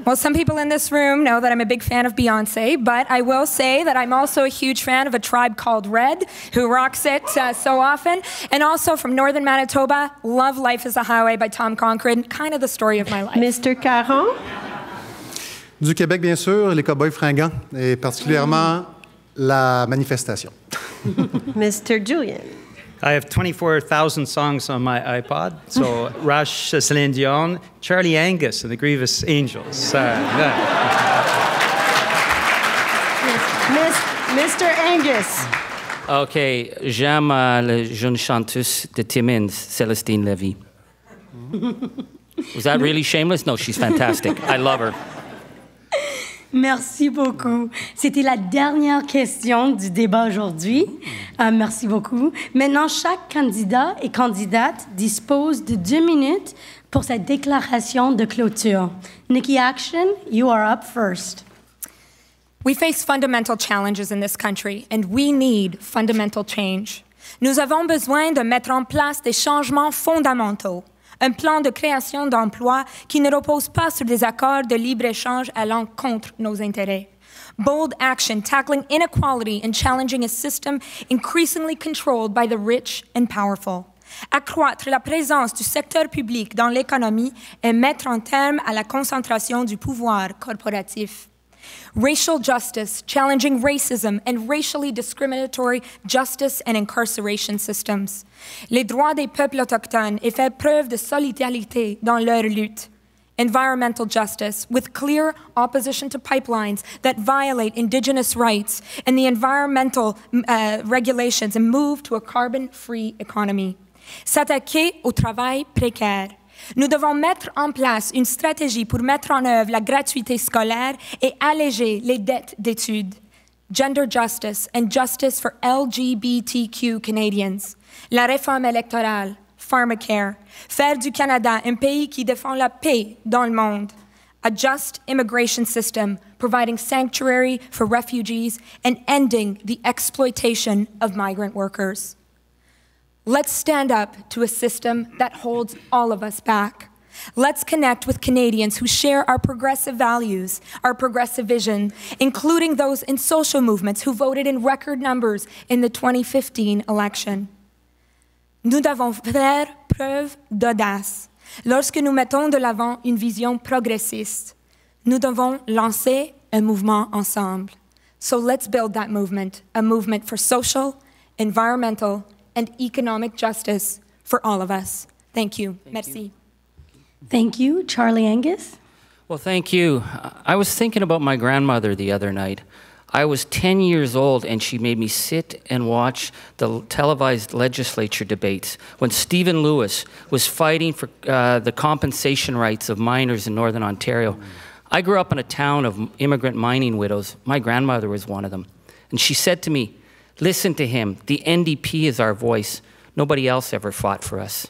Well, some people in this room know that I'm a big fan of Beyoncé, but I will say that I'm also a huge fan of A Tribe Called Red, who rocks it so often. And also from northern Manitoba, love Life is a Highway by Tom Cochrane, kind of the story of my life. Mr. Caron. Du Québec, bien sûr, les Cowboys fringants, et particulièrement la manifestation. Mr. Julian. I have 24,000 songs on my iPod. So Rush, Celine Dion, Charlie Angus and the Grievous Angels. Mr. Angus. OK, j'aime la jeune chanteuse de Timmins, Célestine Lévy. Was that really shameless? No, she's fantastic. I love her. Merci beaucoup. C'était la dernière question du débat aujourd'hui. Merci beaucoup. Maintenant, chaque candidat et candidate dispose de 2 minutes pour sa déclaration de clôture. Nikki Action, you are up first. We face fundamental challenges in this country, and we need fundamental change. Nous avons besoin de mettre en place des changements fondamentaux. Un plan de création d'emplois qui ne repose pas sur des accords de libre-échange allant contre nos intérêts. Bold action tackling inequality and challenging a system increasingly controlled by the rich and powerful. Accroître la présence du secteur public dans l'économie et mettre un terme à la concentration du pouvoir corporatif. Racial justice, challenging racism and racially discriminatory justice and incarceration systems. Les droits des peuples autochtones et faire preuve de solidarité dans leur lutte. Environmental justice, with clear opposition to pipelines that violate Indigenous rights and the environmental regulations and move to a carbon-free economy. S'attaquer au travail précaire. Nous devons mettre en place une stratégie pour mettre en œuvre la gratuité scolaire et alléger les dettes d'études. Gender justice and justice for LGBTQ Canadians. La réforme électorale, pharmacare. Faire du Canada un pays qui défend la paix dans le monde. A just immigration system, providing sanctuary for refugees and ending the exploitation of migrant workers. Let's stand up to a system that holds all of us back. Let's connect with Canadians who share our progressive values, our progressive vision, including those in social movements who voted in record numbers in the 2015 election. Nous devons faire preuve d'audace lorsque nous mettons de l'avant une vision progressiste. Nous devons lancer un mouvement ensemble. So let's build that movement, a movement for social, environmental, and economic justice for all of us. Thank you. Merci. Thank you. Charlie Angus? Well, thank you. I was thinking about my grandmother the other night. I was 10 years old, and she made me sit and watch the televised legislature debates when Stephen Lewis was fighting for the compensation rights of miners in Northern Ontario. I grew up in a town of immigrant mining widows. My grandmother was one of them. And she said to me, "Listen to him. The NDP is our voice. Nobody else ever fought for us."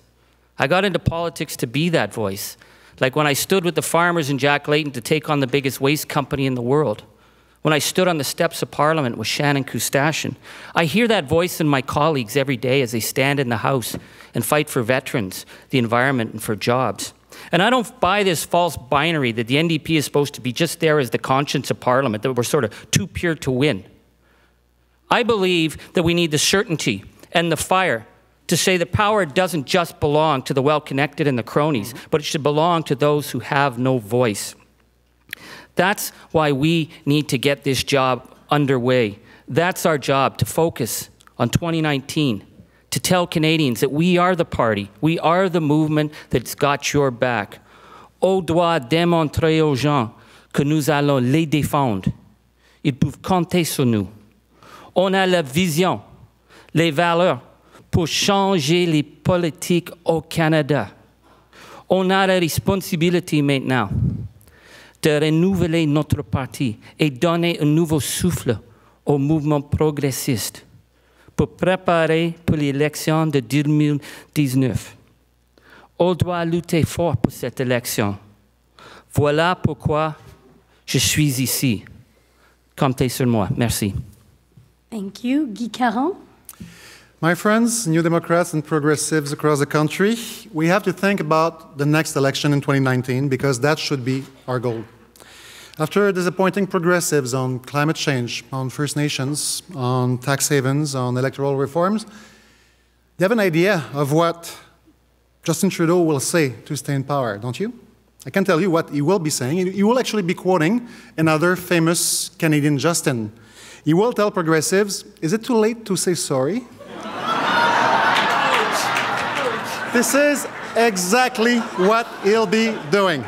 I got into politics to be that voice, like when I stood with the farmers in Jack Layton to take on the biggest waste company in the world. when I stood on the steps of Parliament with Shannon Coustashian. I hear that voice in my colleagues every day as they stand in the House and fight for veterans, the environment, and for jobs. And I don't buy this false binary that the NDP is supposed to be just there as the conscience of Parliament, that we're sort of too pure to win. I believe that we need the certainty and the fire to say that power doesn't just belong to the well-connected and the cronies, but it should belong to those who have no voice. That's why we need to get this job underway. That's our job, to focus on 2019, to tell Canadians that we are the party, we are the movement that's got your back. On doit démontrer aux gens que nous allons les défendre. Ils peuvent compter sur nous. On a la vision, les valeurs pour changer les politiques au Canada. On a la responsabilité maintenant de renouveler notre parti et donner un nouveau souffle au mouvement progressiste pour préparer pour l'élection de 2019. On doit lutter fort pour cette élection. Voilà pourquoi je suis ici. Comptez sur moi. Merci. Thank you. Guy Caron. My friends, New Democrats and progressives across the country, we have to think about the next election in 2019 because that should be our goal. After disappointing progressives on climate change, on First Nations, on tax havens, on electoral reforms, you have an idea of what Justin Trudeau will say to stay in power, don't you? I can tell you what he will be saying. He will actually be quoting another famous Canadian Justin. He will tell progressives, is it too late to say sorry? This is exactly what he'll be doing.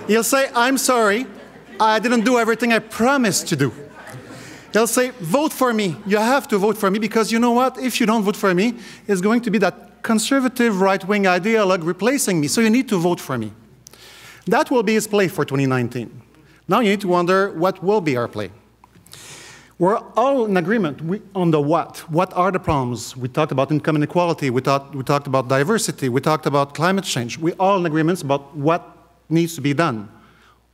He'll say, I'm sorry, I didn't do everything I promised to do. He'll say, vote for me. You have to vote for me because you know what? If you don't vote for me, it's going to be that conservative right-wing ideologue replacing me, so you need to vote for me. That will be his play for 2019. Now you need to wonder what will be our play. We're all in agreement on the what. What are the problems? We talked about income inequality. We talked about diversity. We talked about climate change. We're all in agreement about what needs to be done.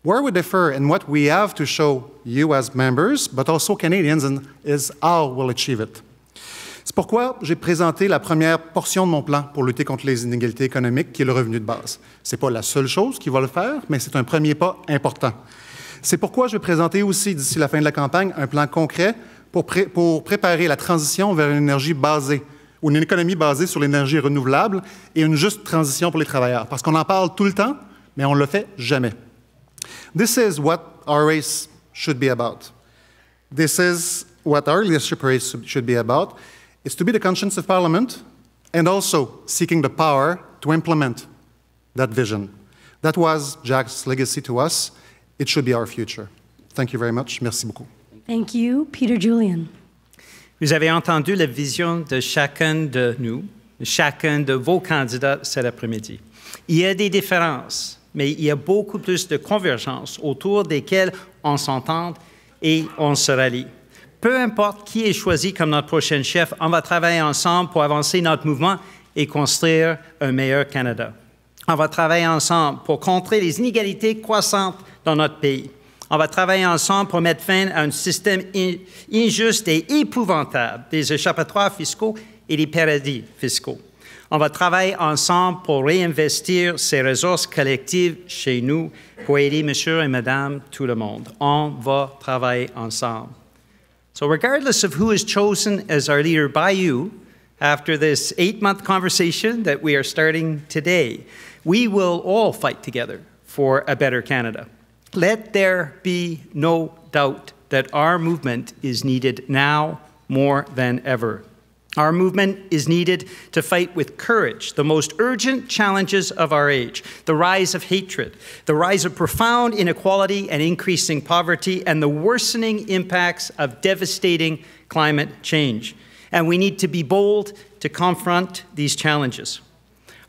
Where we differ and what we have to show you as members, but also Canadians, is how we'll achieve it. C'est pourquoi j'ai présenté la première portion de mon plan pour lutter contre les inégalités économiques, qui est le revenu de base. Ce n'est pas la seule chose qui va le faire, mais c'est un premier pas important. C'est pourquoi je vais présenter aussi, d'ici la fin de la campagne, un plan concret pour préparer la transition vers une énergie basée, ou une économie basée sur l'énergie renouvelable et une juste transition pour les travailleurs. Parce qu'on en parle tout le temps, mais on ne le fait jamais. This is what our race should be about. This is what our leadership race should be about. It's to be the conscience of Parliament and also seeking the power to implement that vision. That was Jack's legacy to us. It should be our future. Thank you very much. Merci beaucoup. Thank you. Peter Julian. Vous avez entendu la vision de chacun de nous, de chacun de vos candidats cet après-midi. Il y a des différences, mais il y a beaucoup plus de convergences autour desquelles on s'entend et on se rallie. Peu importe qui est choisi comme notre prochain chef, on va travailler ensemble pour avancer notre mouvement et construire un meilleur Canada. On va travailler ensemble pour contrer les inégalités croissantes dans notre pays. On va travailler ensemble pour mettre fin à un système injuste et épouvantable des échappatoires fiscaux et des paradis fiscaux. On va travailler ensemble pour réinvestir ces ressources collectives chez nous pour aider monsieur et madame tout le monde. On va travailler ensemble. So regardless of who is chosen as our leader by you, after this 8-month conversation that we are starting today, we will all fight together for a better Canada. Let there be no doubt that our movement is needed now more than ever. Our movement is needed to fight with courage the most urgent challenges of our age, the rise of hatred, the rise of profound inequality and increasing poverty, and the worsening impacts of devastating climate change. And we need to be bold to confront these challenges.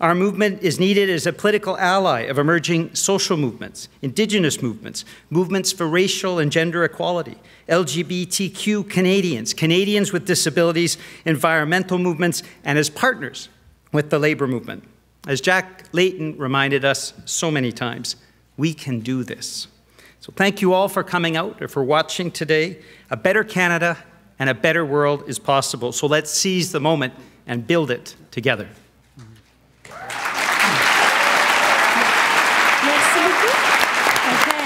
Our movement is needed as a political ally of emerging social movements, Indigenous movements, movements for racial and gender equality, LGBTQ Canadians, Canadians with disabilities, environmental movements, and as partners with the labor movement. As Jack Layton reminded us so many times, we can do this. So thank you all for coming out or for watching today. A better Canada and a better world is possible. So let's seize the moment and build it together. Merci beaucoup. Okay.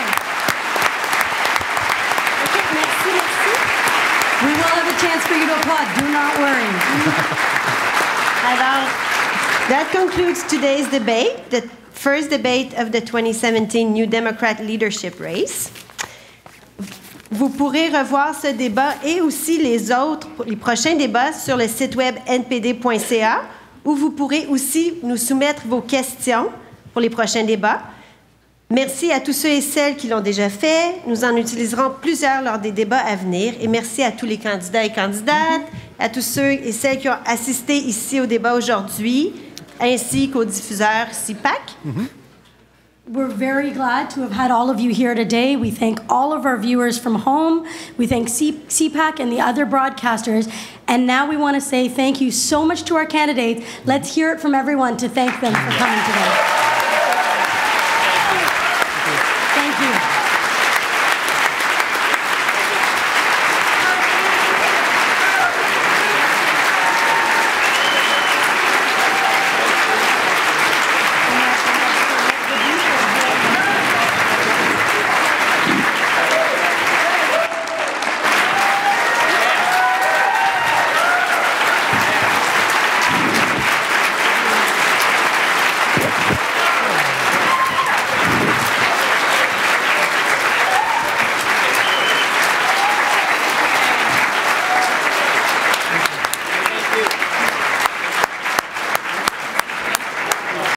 Okay, merci, merci. We will have a chance for you to applaud. Do not worry. Alors, that concludes today's debate, the first debate of the 2017 New Democrat Leadership Race. Vous pourrez revoir ce débat et aussi les prochains débats sur le site web npd.ca, où vous pourrez aussi nous soumettre vos questions pour les prochains débats. Merci à tous ceux et celles qui l'ont déjà fait. Nous en utiliserons plusieurs lors des débats à venir. Et merci à tous les candidats et candidates, à tous ceux et celles qui ont assisté ici au débat aujourd'hui, ainsi qu'aux diffuseurs CPAC. We're very glad to have had all of you here today. We thank all of our viewers from home. We thank CPAC and the other broadcasters. And now we want to say thank you so much to our candidates. Let's hear it from everyone to thank them for coming today.